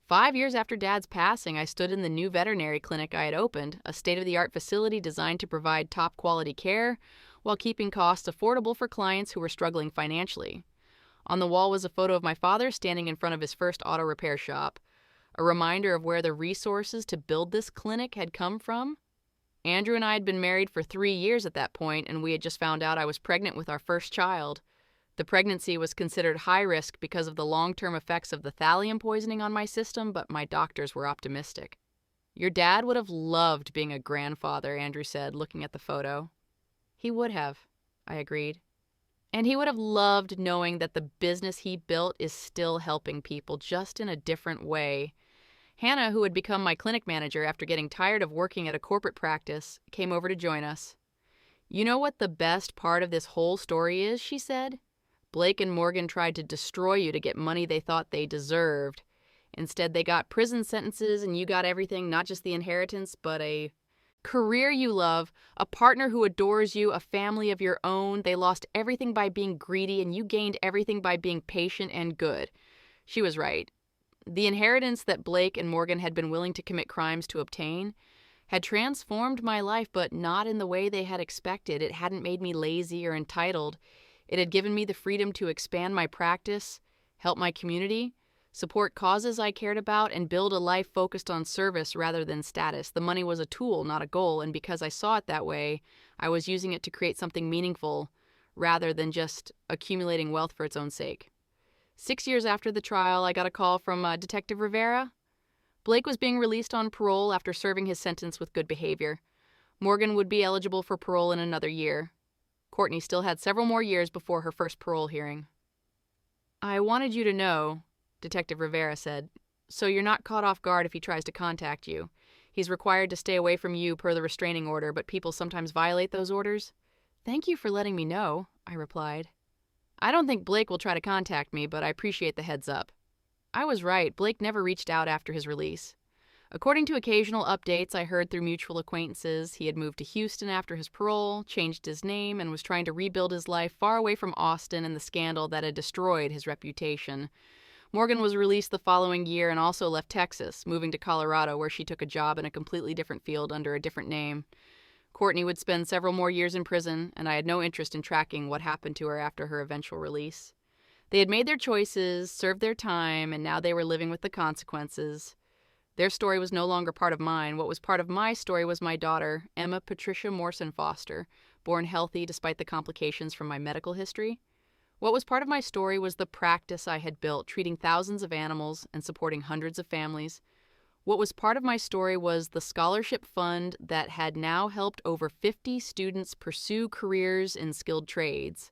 5 years after Dad's passing, I stood in the new veterinary clinic I had opened, a state-of-the-art facility designed to provide top-quality care while keeping costs affordable for clients who were struggling financially. On the wall was a photo of my father standing in front of his first auto repair shop, a reminder of where the resources to build this clinic had come from. Andrew and I had been married for 3 years at that point, and we had just found out I was pregnant with our first child. The pregnancy was considered high risk because of the long-term effects of the thallium poisoning on my system, but my doctors were optimistic. "Your dad would have loved being a grandfather," Andrew said, looking at the photo. "He would have," I agreed. "And he would have loved knowing that the business he built is still helping people, just in a different way." Hannah, who had become my clinic manager after getting tired of working at a corporate practice, came over to join us. "You know what the best part of this whole story is?" she said. "Blake and Morgan tried to destroy you to get money they thought they deserved. Instead, they got prison sentences and you got everything, not just the inheritance, but a career you love, a partner who adores you, a family of your own. They lost everything by being greedy and you gained everything by being patient and good." She was right. The inheritance that Blake and Morgan had been willing to commit crimes to obtain had transformed my life, but not in the way they had expected. It hadn't made me lazy or entitled. It had given me the freedom to expand my practice, help my community, support causes I cared about, and build a life focused on service rather than status. The money was a tool, not a goal, and because I saw it that way, I was using it to create something meaningful rather than just accumulating wealth for its own sake. 6 years after the trial, I got a call from Detective Rivera. Blake was being released on parole after serving his sentence with good behavior. Morgan would be eligible for parole in another year. Courtney still had several more years before her first parole hearing. "I wanted you to know," Detective Rivera said, "so you're not caught off guard if he tries to contact you. He's required to stay away from you per the restraining order, but people sometimes violate those orders." "Thank you for letting me know," I replied. "I don't think Blake will try to contact me, but I appreciate the heads up." I was right. Blake never reached out after his release. According to occasional updates I heard through mutual acquaintances, he had moved to Houston after his parole, changed his name, and was trying to rebuild his life far away from Austin and the scandal that had destroyed his reputation. Morgan was released the following year and also left Texas, moving to Colorado, where she took a job in a completely different field under a different name. Courtney would spend several more years in prison, and I had no interest in tracking what happened to her after her eventual release. They had made their choices, served their time, and now they were living with the consequences. Their story was no longer part of mine. What was part of my story was my daughter, Emma Patricia Morrison Foster, born healthy despite the complications from my medical history. What was part of my story was the practice I had built, treating thousands of animals and supporting hundreds of families. What was part of my story was the scholarship fund that had now helped over 50 students pursue careers in skilled trades.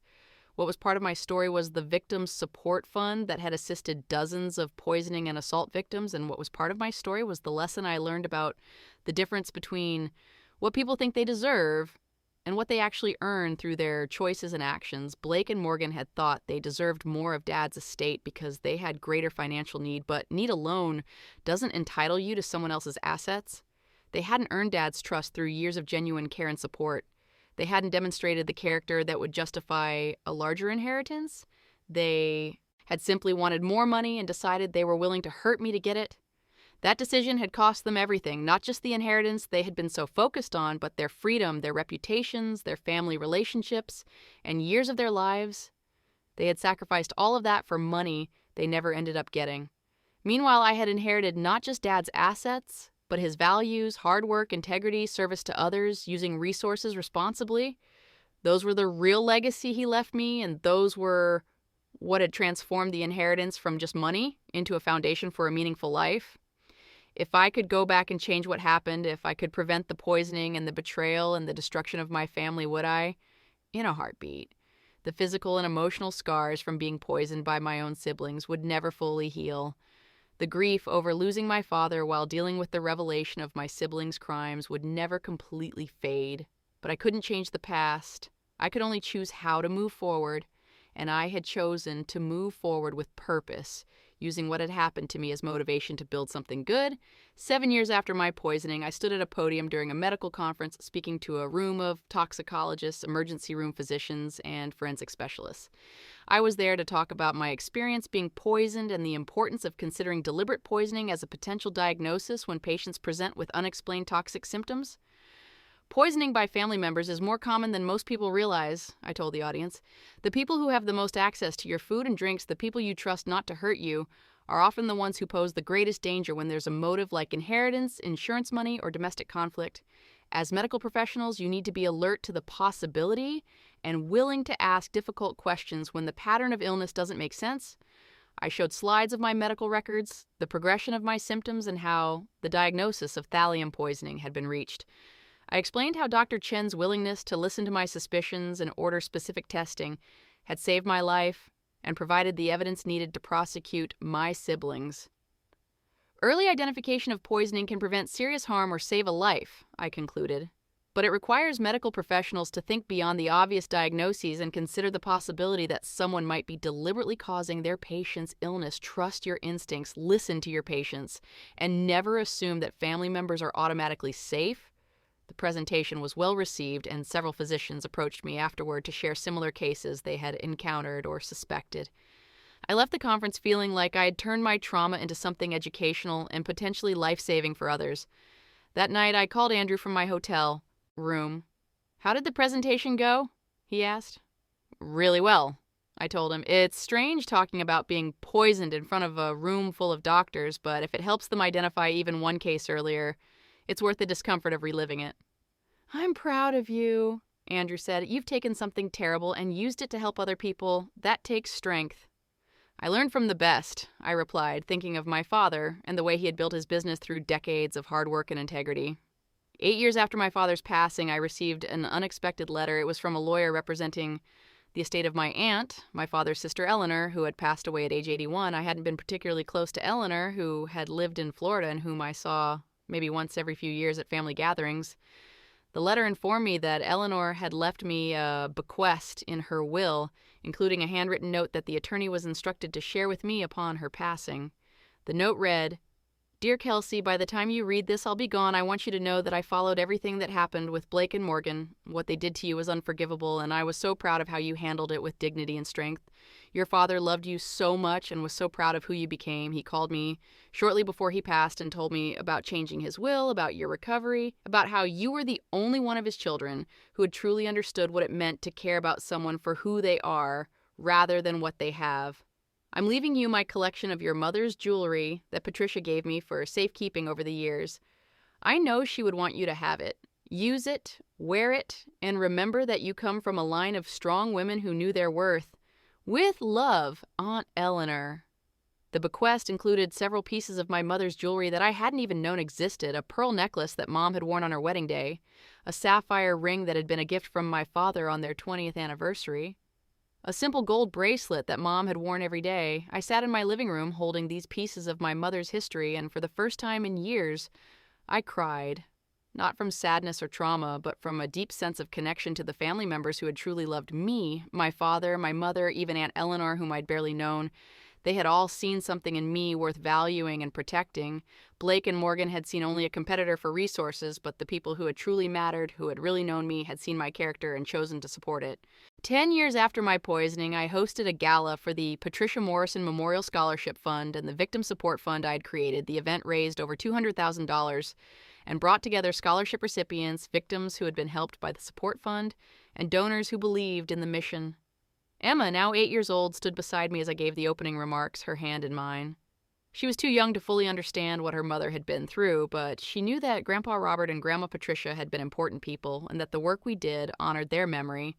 What was part of my story was the victims support fund that had assisted dozens of poisoning and assault victims. And what was part of my story was the lesson I learned about the difference between what people think they deserve and what they actually earn through their choices and actions. Blake and Morgan had thought they deserved more of Dad's estate because they had greater financial need, but need alone doesn't entitle you to someone else's assets. They hadn't earned Dad's trust through years of genuine care and support. They hadn't demonstrated the character that would justify a larger inheritance. They had simply wanted more money and decided they were willing to hurt me to get it. That decision had cost them everything, not just the inheritance they had been so focused on, but their freedom, their reputations, their family relationships, and years of their lives. They had sacrificed all of that for money they never ended up getting. Meanwhile, I had inherited not just Dad's assets, but his values, hard work, integrity, service to others, using resources responsibly. Those were the real legacy he left me, and those were what had transformed the inheritance from just money into a foundation for a meaningful life. If I could go back and change what happened, if I could prevent the poisoning and the betrayal and the destruction of my family, would I? In a heartbeat. The physical and emotional scars from being poisoned by my own siblings would never fully heal. The grief over losing my father while dealing with the revelation of my siblings' crimes would never completely fade. But I couldn't change the past. I could only choose how to move forward, and I had chosen to move forward with purpose, using what had happened to me as motivation to build something good. 7 years after my poisoning, I stood at a podium during a medical conference speaking to a room of toxicologists, emergency room physicians, and forensic specialists. I was there to talk about my experience being poisoned and the importance of considering deliberate poisoning as a potential diagnosis when patients present with unexplained toxic symptoms. Poisoning by family members is more common than most people realize, I told the audience. The people who have the most access to your food and drinks, the people you trust not to hurt you, are often the ones who pose the greatest danger when there's a motive like inheritance, insurance money, or domestic conflict. As medical professionals, you need to be alert to the possibility and willing to ask difficult questions when the pattern of illness doesn't make sense. I showed slides of my medical records, the progression of my symptoms, and how the diagnosis of thallium poisoning had been reached. I explained how Dr. Chen's willingness to listen to my suspicions and order specific testing had saved my life and provided the evidence needed to prosecute my siblings. Early identification of poisoning can prevent serious harm or save a life, I concluded. But it requires medical professionals to think beyond the obvious diagnoses and consider the possibility that someone might be deliberately causing their patient's illness. Trust your instincts, listen to your patients, and never assume that family members are automatically safe. The presentation was well received, and several physicians approached me afterward to share similar cases they had encountered or suspected. I left the conference feeling like I had turned my trauma into something educational and potentially life-saving for others. That night, I called Andrew from my hotel room. "How did the presentation go?" he asked. "Really well," I told him. "It's strange talking about being poisoned in front of a room full of doctors, but if it helps them identify even one case earlier, it's worth the discomfort of reliving it." "I'm proud of you," Andrew said. "You've taken something terrible and used it to help other people. That takes strength." "I learned from the best," I replied, thinking of my father and the way he had built his business through decades of hard work and integrity. 8 years after my father's passing, I received an unexpected letter. It was from a lawyer representing the estate of my aunt, my father's sister Eleanor, who had passed away at age 81. I hadn't been particularly close to Eleanor, who had lived in Florida and whom I saw maybe once every few years at family gatherings. The letter informed me that Eleanor had left me a bequest in her will, including a handwritten note that the attorney was instructed to share with me upon her passing. The note read, "Dear Kelsey, by the time you read this, I'll be gone. I want you to know that I followed everything that happened with Blake and Morgan. What they did to you was unforgivable, and I was so proud of how you handled it with dignity and strength. Your father loved you so much and was so proud of who you became. He called me shortly before he passed and told me about changing his will, about your recovery, about how you were the only one of his children who had truly understood what it meant to care about someone for who they are rather than what they have. I'm leaving you my collection of your mother's jewelry that Patricia gave me for safekeeping over the years. I know she would want you to have it. Use it, wear it, and remember that you come from a line of strong women who knew their worth. With love, Aunt Eleanor. The bequest included several pieces of my mother's jewelry that I hadn't even known existed, a pearl necklace that Mom had worn on her wedding day, a sapphire ring that had been a gift from my father on their 20th anniversary, a simple gold bracelet that Mom had worn every day. I sat in my living room holding these pieces of my mother's history, and for the first time in years, I cried. Not from sadness or trauma, but from a deep sense of connection to the family members who had truly loved me, my father, my mother, even Aunt Eleanor, whom I'd barely known. They had all seen something in me worth valuing and protecting. Blake and Morgan had seen only a competitor for resources, but the people who had truly mattered, who had really known me, had seen my character and chosen to support it. 10 years after my poisoning, I hosted a gala for the Patricia Morrison Memorial Scholarship Fund and the Victim Support Fund I'd created. The event raised over $200,000 and brought together scholarship recipients, victims who had been helped by the support fund, and donors who believed in the mission. Emma, now 8 years old, stood beside me as I gave the opening remarks, her hand in mine. She was too young to fully understand what her mother had been through, but she knew that Grandpa Robert and Grandma Patricia had been important people and that the work we did honored their memory.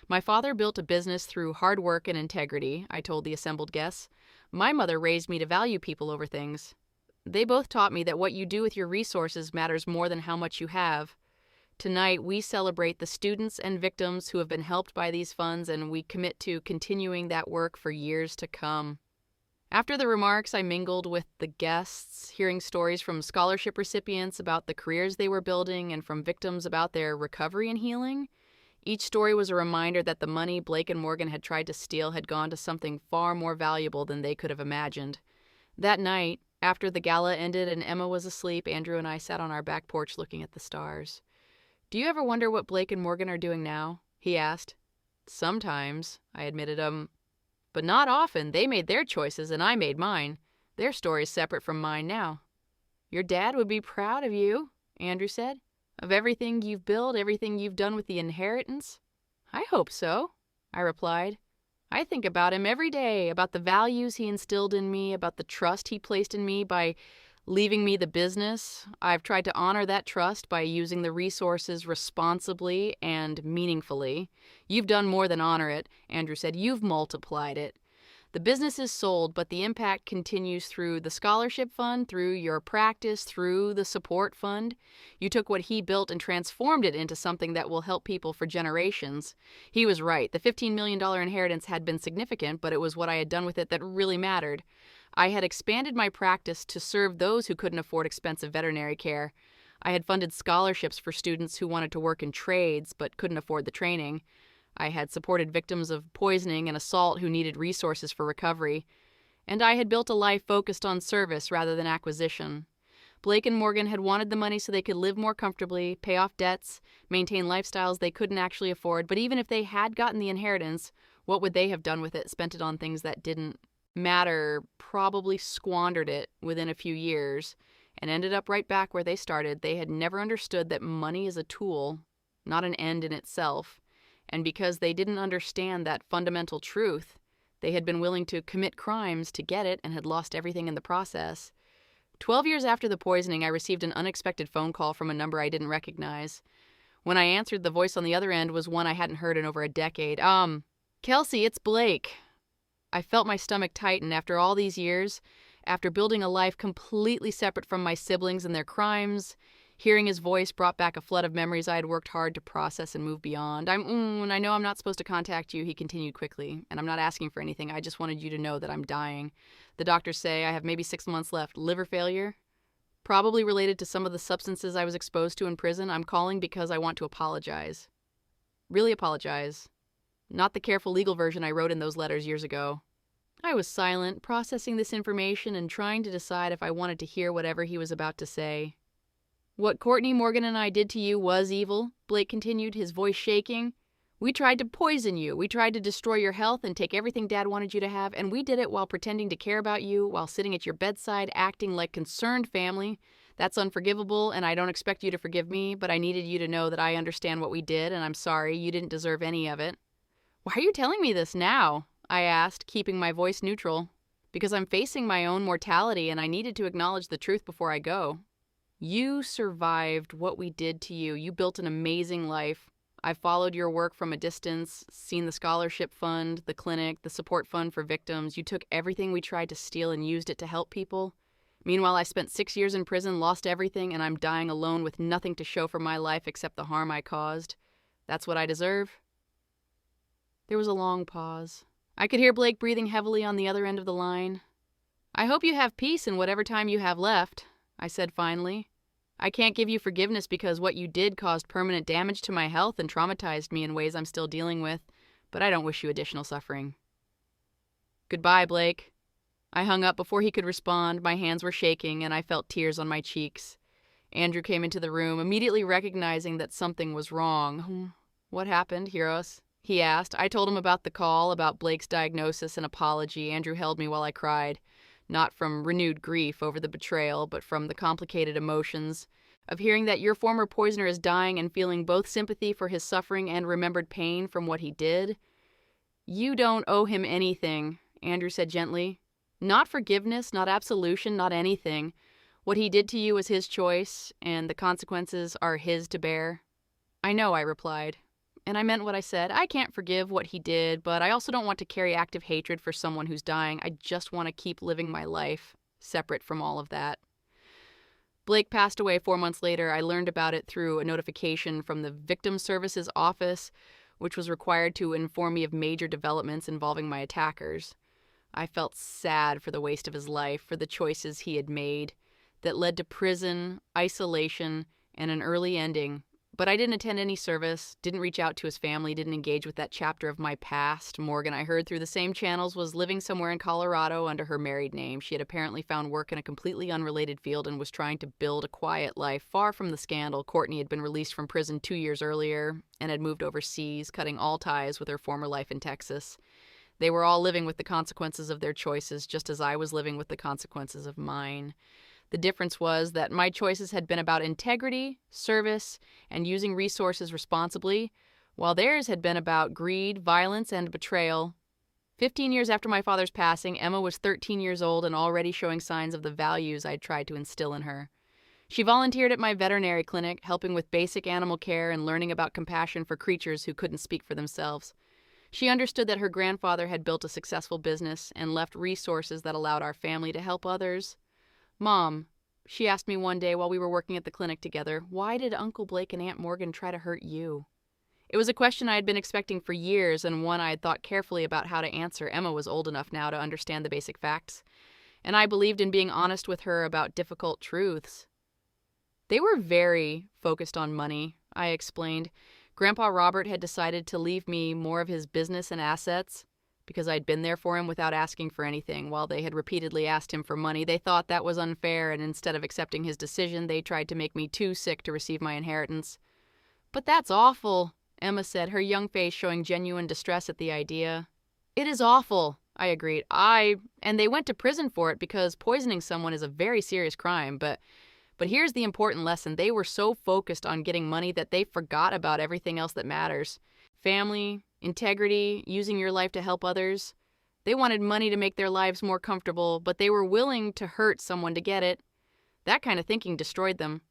My father built a business through hard work and integrity, I told the assembled guests. My mother raised me to value people over things. They both taught me that what you do with your resources matters more than how much you have. Tonight, we celebrate the students and victims who have been helped by these funds, and we commit to continuing that work for years to come. After the remarks, I mingled with the guests, hearing stories from scholarship recipients about the careers they were building and from victims about their recovery and healing. Each story was a reminder that the money Blake and Morgan had tried to steal had gone to something far more valuable than they could have imagined. That night, after the gala ended and Emma was asleep, Andrew and I sat on our back porch looking at the stars. "Do you ever wonder what Blake and Morgan are doing now?" he asked. "Sometimes," I admitted him. "But not often. They made their choices and I made mine. Their story's separate from mine now." "Your dad would be proud of you," Andrew said. "Of everything you've built, everything you've done with the inheritance." "I hope so," I replied. "I think about him every day, about the values he instilled in me, about the trust he placed in me by leaving me the business. I've tried to honor that trust by using the resources responsibly and meaningfully." "You've done more than honor it," Andrew said. "You've multiplied it. The business is sold, but the impact continues through the scholarship fund, through your practice, through the support fund. You took what he built and transformed it into something that will help people for generations." He was right. The $15 million inheritance had been significant, but it was what I had done with it that really mattered. I had expanded my practice to serve those who couldn't afford expensive veterinary care. I had funded scholarships for students who wanted to work in trades but couldn't afford the training. I had supported victims of poisoning and assault who needed resources for recovery. And I had built a life focused on service rather than acquisition. Blake and Morgan had wanted the money so they could live more comfortably, pay off debts, maintain lifestyles they couldn't actually afford. But even if they had gotten the inheritance, what would they have done with it? Spent it on things that didn't matter, probably squandered it within a few years, and ended up right back where they started. They had never understood that money is a tool, not an end in itself. And because they didn't understand that fundamental truth, they had been willing to commit crimes to get it and had lost everything in the process. 12 years after the poisoning, I received an unexpected phone call from a number I didn't recognize. When I answered, the voice on the other end was one I hadn't heard in over a decade. "Kelsey, it's Blake." I felt my stomach tighten. After all these years, after building a life completely separate from my siblings and their crimes, hearing his voice brought back a flood of memories I had worked hard to process and move beyond. I know I'm not supposed to contact you," he continued quickly, "and I'm not asking for anything. I just wanted you to know that I'm dying. The doctors say I have maybe 6 months left. Liver failure? Probably related to some of the substances I was exposed to in prison. I'm calling because I want to apologize. Really apologize. Not the careful legal version I wrote in those letters years ago." I was silent, processing this information and trying to decide if I wanted to hear whatever he was about to say. "What Courtney, Morgan, and I did to you was evil," Blake continued, his voice shaking. "We tried to poison you. We tried to destroy your health and take everything Dad wanted you to have, and we did it while pretending to care about you, while sitting at your bedside, acting like concerned family. That's unforgivable, and I don't expect you to forgive me, but I needed you to know that I understand what we did, and I'm sorry. You didn't deserve any of it." "Why are you telling me this now?" I asked, keeping my voice neutral. "Because I'm facing my own mortality, and I needed to acknowledge the truth before I go. You survived what we did to you. You built an amazing life. I've followed your work from a distance, seen the scholarship fund, the clinic, the support fund for victims. You took everything we tried to steal and used it to help people. Meanwhile, I spent 6 years in prison, lost everything, and I'm dying alone with nothing to show for my life except the harm I caused. That's what I deserve." There was a long pause. I could hear Blake breathing heavily on the other end of the line. "I hope you have peace in whatever time you have left," I said finally. "I can't give you forgiveness because what you did caused permanent damage to my health and traumatized me in ways I'm still dealing with, but I don't wish you additional suffering." "Goodbye, Blake." I hung up before he could respond. My hands were shaking, and I felt tears on my cheeks. Andrew came into the room, immediately recognizing that something was wrong. "What happened, Heroes?" he asked. I told him about the call, about Blake's diagnosis and apology. Andrew held me while I cried, not from renewed grief over the betrayal, but from the complicated emotions of hearing that your former poisoner is dying and feeling both sympathy for his suffering and remembered pain from what he did. "You don't owe him anything," Andrew said gently. "Not forgiveness, not absolution, not anything. What he did to you was his choice, and the consequences are his to bear." "I know," I replied. And I meant what I said. I can't forgive what he did, but I also don't want to carry active hatred for someone who's dying. I just want to keep living my life, separate from all of that. Blake passed away 4 months later. I learned about it through a notification from the Victim Services Office, which was required to inform me of major developments involving my attackers. I felt sad for the waste of his life, for the choices he had made that led to prison, isolation, and an early ending. But I didn't attend any service, didn't reach out to his family, didn't engage with that chapter of my past. Morgan, I heard through the same channels, was living somewhere in Colorado under her married name. She had apparently found work in a completely unrelated field and was trying to build a quiet life, far from the scandal. Courtney had been released from prison 2 years earlier and had moved overseas, cutting all ties with her former life in Texas. They were all living with the consequences of their choices, just as I was living with the consequences of mine. The difference was that my choices had been about integrity, service, and using resources responsibly, while theirs had been about greed, violence, and betrayal. 15 years after my father's passing, Emma was 13 years old and already showing signs of the values I'd tried to instill in her. She volunteered at my veterinary clinic, helping with basic animal care and learning about compassion for creatures who couldn't speak for themselves. She understood that her grandfather had built a successful business and left resources that allowed our family to help others. "Mom," she asked me one day while we were working at the clinic together, "why did Uncle Blake and Aunt Morgan try to hurt you?" It was a question I had been expecting for years and one I had thought carefully about how to answer. Emma was old enough now to understand the basic facts, and I believed in being honest with her about difficult truths. "They were very focused on money," I explained. "Grandpa Robert had decided to leave me more of his business and assets because I'd been there for him without asking for anything. While they had repeatedly asked him for money, they thought that was unfair, and instead of accepting his decision, they tried to make me too sick to receive my inheritance." "But that's awful," Emma said, her young face showing genuine distress at the idea. "It is awful," I agreed. And they went to prison for it because poisoning someone is a very serious crime, but here's the important lesson. They were so focused on getting money that they forgot about everything else that matters. Family, integrity, using your life to help others. They wanted money to make their lives more comfortable, but they were willing to hurt someone to get it. That kind of thinking destroyed them.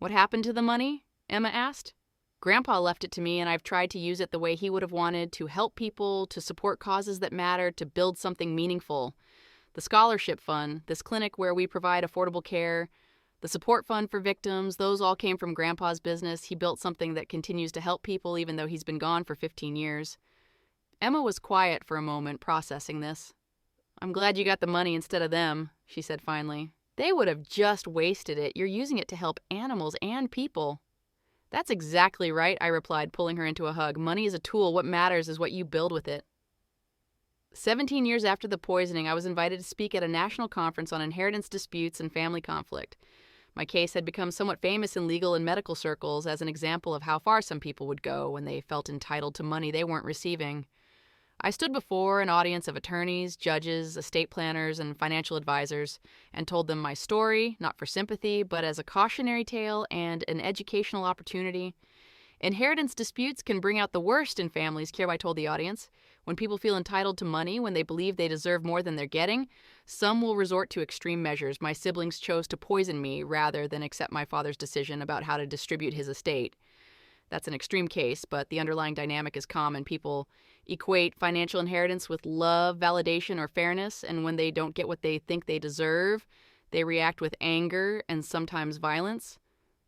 "What happened to the money?" Emma asked. "Grandpa left it to me, and I've tried to use it the way he would have wanted, to help people, to support causes that matter, to build something meaningful. The scholarship fund, this clinic where we provide affordable care, the support fund for victims, those all came from Grandpa's business. He built something that continues to help people even though he's been gone for 15 years. Emma was quiet for a moment, processing this. "I'm glad you got the money instead of them," she said finally. "They would have just wasted it. You're using it to help animals and people." "That's exactly right," I replied, pulling her into a hug. "Money is a tool. What matters is what you build with it." 17 years after the poisoning, I was invited to speak at a national conference on inheritance disputes and family conflict. My case had become somewhat famous in legal and medical circles as an example of how far some people would go when they felt entitled to money they weren't receiving. I stood before an audience of attorneys, judges, estate planners, and financial advisors and told them my story, not for sympathy, but as a cautionary tale and an educational opportunity. Inheritance disputes can bring out the worst in families, I told the audience. When people feel entitled to money, when they believe they deserve more than they're getting, some will resort to extreme measures. My siblings chose to poison me rather than accept my father's decision about how to distribute his estate. That's an extreme case, but the underlying dynamic is common. People equate financial inheritance with love, validation, or fairness, and when they don't get what they think they deserve, they react with anger and sometimes violence.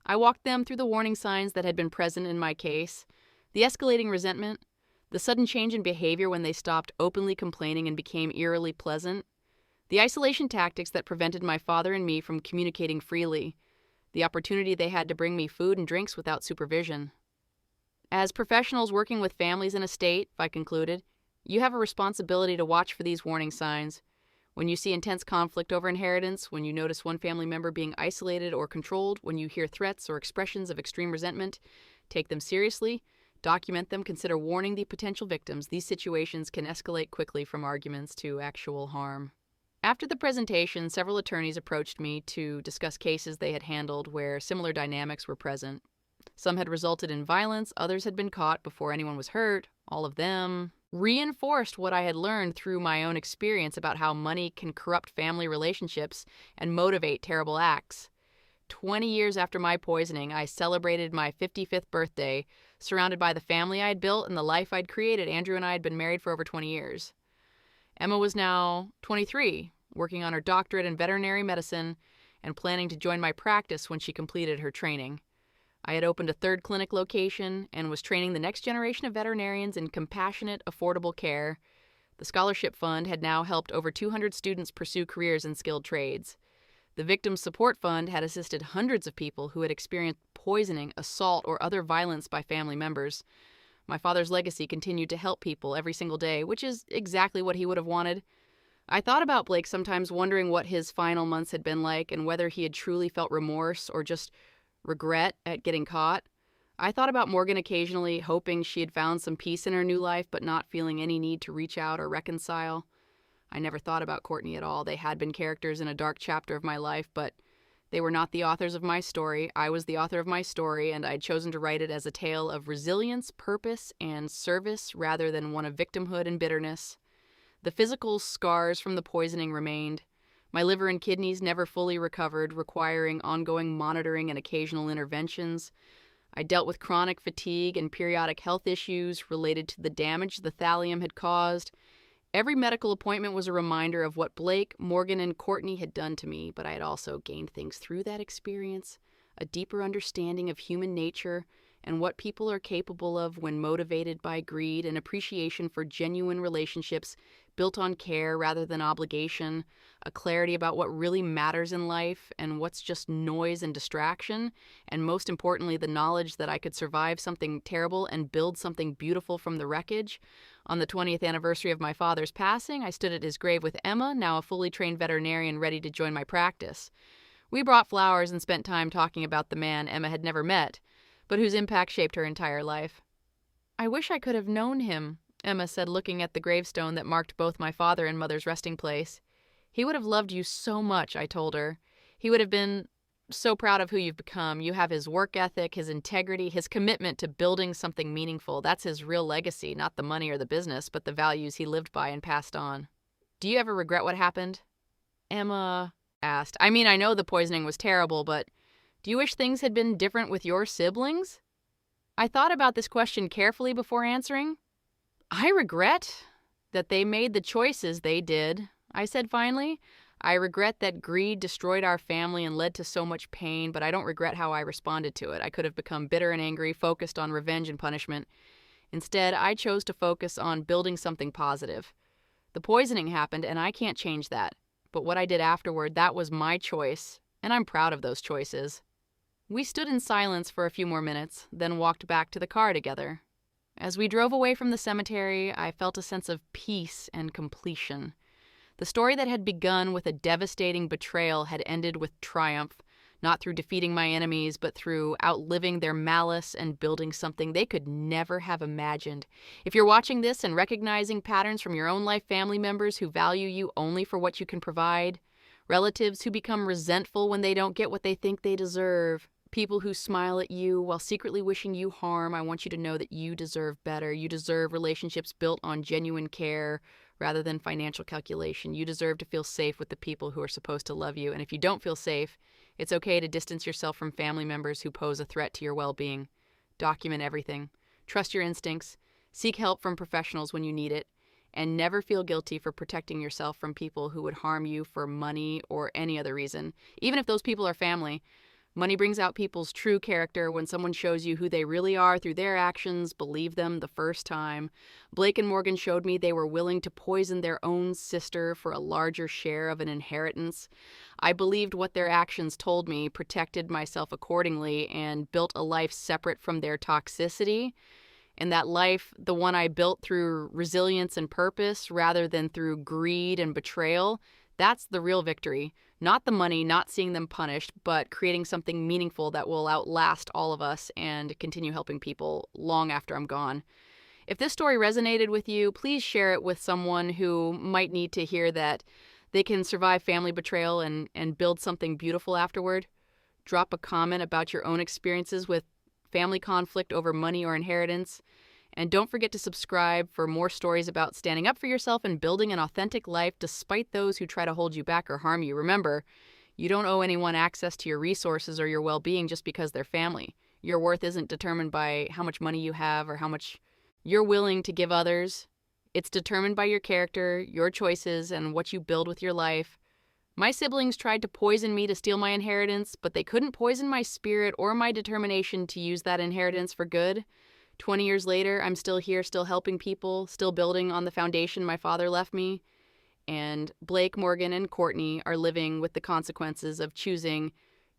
I walked them through the warning signs that had been present in my case: the escalating resentment, the sudden change in behavior when they stopped openly complaining and became eerily pleasant, the isolation tactics that prevented my father and me from communicating freely, the opportunity they had to bring me food and drinks without supervision. As professionals working with families in a state, I concluded, you have a responsibility to watch for these warning signs. When you see intense conflict over inheritance, when you notice one family member being isolated or controlled, when you hear threats or expressions of extreme resentment, take them seriously, document them, consider warning the potential victims. These situations can escalate quickly from arguments to actual harm. After the presentation, several attorneys approached me to discuss cases they had handled where similar dynamics were present. Some had resulted in violence, others had been caught before anyone was hurt. All of them reinforced what I had learned through my own experience about how money can corrupt family relationships and motivate terrible acts. 20 years after my poisoning, I celebrated my 55th birthday, surrounded by the family I had built and the life I'd created. Andrew and I had been married for over 20 years. Emma was now 23, working on her doctorate in veterinary medicine and planning to join my practice when she completed her training. I had opened a third clinic location and was training the next generation of veterinarians in compassionate, affordable care. The scholarship fund had now helped over 200 students pursue careers in skilled trades. The Victim Support Fund had assisted hundreds of people who had experienced poisoning, assault, or other violence by family members. My father's legacy continued to help people every single day, which is exactly what he would have wanted. I thought about Blake sometimes, wondering what his final months had been like and whether he had truly felt remorse or just regret at getting caught. I thought about Morgan occasionally, hoping she had found some peace in her new life, but not feeling any need to reach out or reconcile. I never thought about Courtney at all. They had been characters in a dark chapter of my life, but they were not the authors of my story. I was the author of my story, and I had chosen to write it as a tale of resilience, purpose, and service rather than one of victimhood and bitterness. The physical scars from the poisoning remained. My liver and kidneys never fully recovered, requiring ongoing monitoring and occasional interventions. I dealt with chronic fatigue and periodic health issues related to the damage the thallium had caused. Every medical appointment was a reminder of what Blake, Morgan, and Courtney had done to me, but I had also gained things through that experience, a deeper understanding of human nature and what people are capable of when motivated by greed, and appreciation for genuine relationships built on care rather than obligation, a clarity about what really matters in life and what's just noise and distraction, and most importantly, the knowledge that I could survive something terrible and build something beautiful from the wreckage. On the 20th anniversary of my father's passing, I stood at his grave with Emma, now a fully trained veterinarian ready to join my practice. We brought flowers and spent time talking about the man Emma had never met, but whose impact shaped her entire life. I wish I could have known him, Emma said, looking at the gravestone that marked both my father and mother's resting place. He would have loved you so much, I told her. He would have been so proud of who you've become. You have his work ethic, his integrity, his commitment to building something meaningful. That's his real legacy, not the money or the business, but the values he lived by and passed on. Do you ever regret what happened? Emma asked. I mean, I know the poisoning was terrible, but do you wish things had been different with your siblings? I thought about this question carefully before answering. I regret that they made the choices they did, I said finally. I regret that greed destroyed our family and led to so much pain, but I don't regret how I responded to it. I could have become bitter and angry, focused on revenge and punishment. Instead, I chose to focus on building something positive. The poisoning happened, and I can't change that. But what I did afterward, that was my choice, and I'm proud of those choices. We stood in silence for a few more minutes, then walked back to the car together. As we drove away from the cemetery, I felt a sense of peace and completion. The story that had begun with a devastating betrayal had ended with triumph, not through defeating my enemies, but through outliving their malice and building something they could never have imagined. If you're watching this and recognizing patterns from your own life, family members who value you only for what you can provide, relatives who become resentful when they don't get what they think they deserve, people who smile at you while secretly wishing you harm, I want you to know that you deserve better. You deserve relationships built on genuine care rather than financial calculation. You deserve to feel safe with the people who are supposed to love you. And if you don't feel safe, it's okay to distance yourself from family members who pose a threat to your well-being. Document everything. Trust your instincts. Seek help from professionals when you need it. And never feel guilty for protecting yourself from people who would harm you for money or any other reason, even if those people are family. Money brings out people's true character. When someone shows you who they really are through their actions, believe them the first time. Blake and Morgan showed me they were willing to poison their own sister for a larger share of an inheritance. I believed what their actions told me, protected myself accordingly, and built a life separate from their toxicity. And that life, the one I built through resilience and purpose rather than through greed and betrayal, that's the real victory. Not the money, not seeing them punished, but creating something meaningful that will outlast all of us and continue helping people long after I'm gone. If this story resonated with you, please share it with someone who might need to hear that they can survive family betrayal and build something beautiful afterward. Drop a comment about your own experiences with family conflict over money or inheritance. And don't forget to subscribe for more stories about standing up for yourself and building an authentic life despite those who try to hold you back or harm you. Remember, you don't owe anyone access to your resources or your well-being just because they're family. Your worth isn't determined by how much money you have or how much you're willing to give others. It's determined by your character, your choices, and what you build with your life. My siblings tried to poison me to steal my inheritance, but they couldn't poison my spirit or my determination to use that inheritance for good. 20 years later, I'm still here, still helping people, still building on the foundation my father left me. And Blake, Morgan, and Courtney are living with the consequences of choosing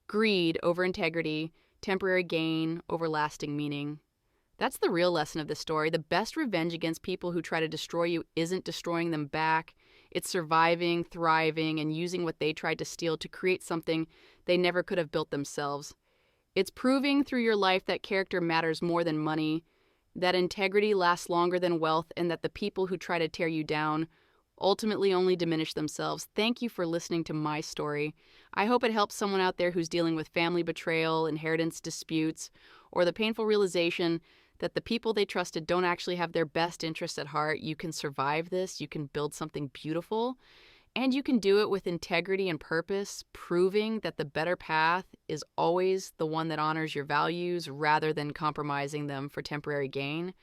greed over integrity, temporary gain over lasting meaning. That's the real lesson of this story. The best revenge against people who try to destroy you isn't destroying them back. It's surviving, thriving, and using what they tried to steal to create something they never could have built themselves. It's proving through your life that character matters more than money, that integrity lasts longer than wealth, and that the people who try to tear you down ultimately only diminish themselves. Thank you for listening to my story. I hope it helps someone out there who's dealing with family betrayal, inheritance disputes, or the painful realization that the people they trusted don't actually have their best interests at heart. You can survive this. You can build something beautiful. And you can do it with integrity and purpose, proving that the better path is always the one that honors your values rather than compromising them for temporary gain.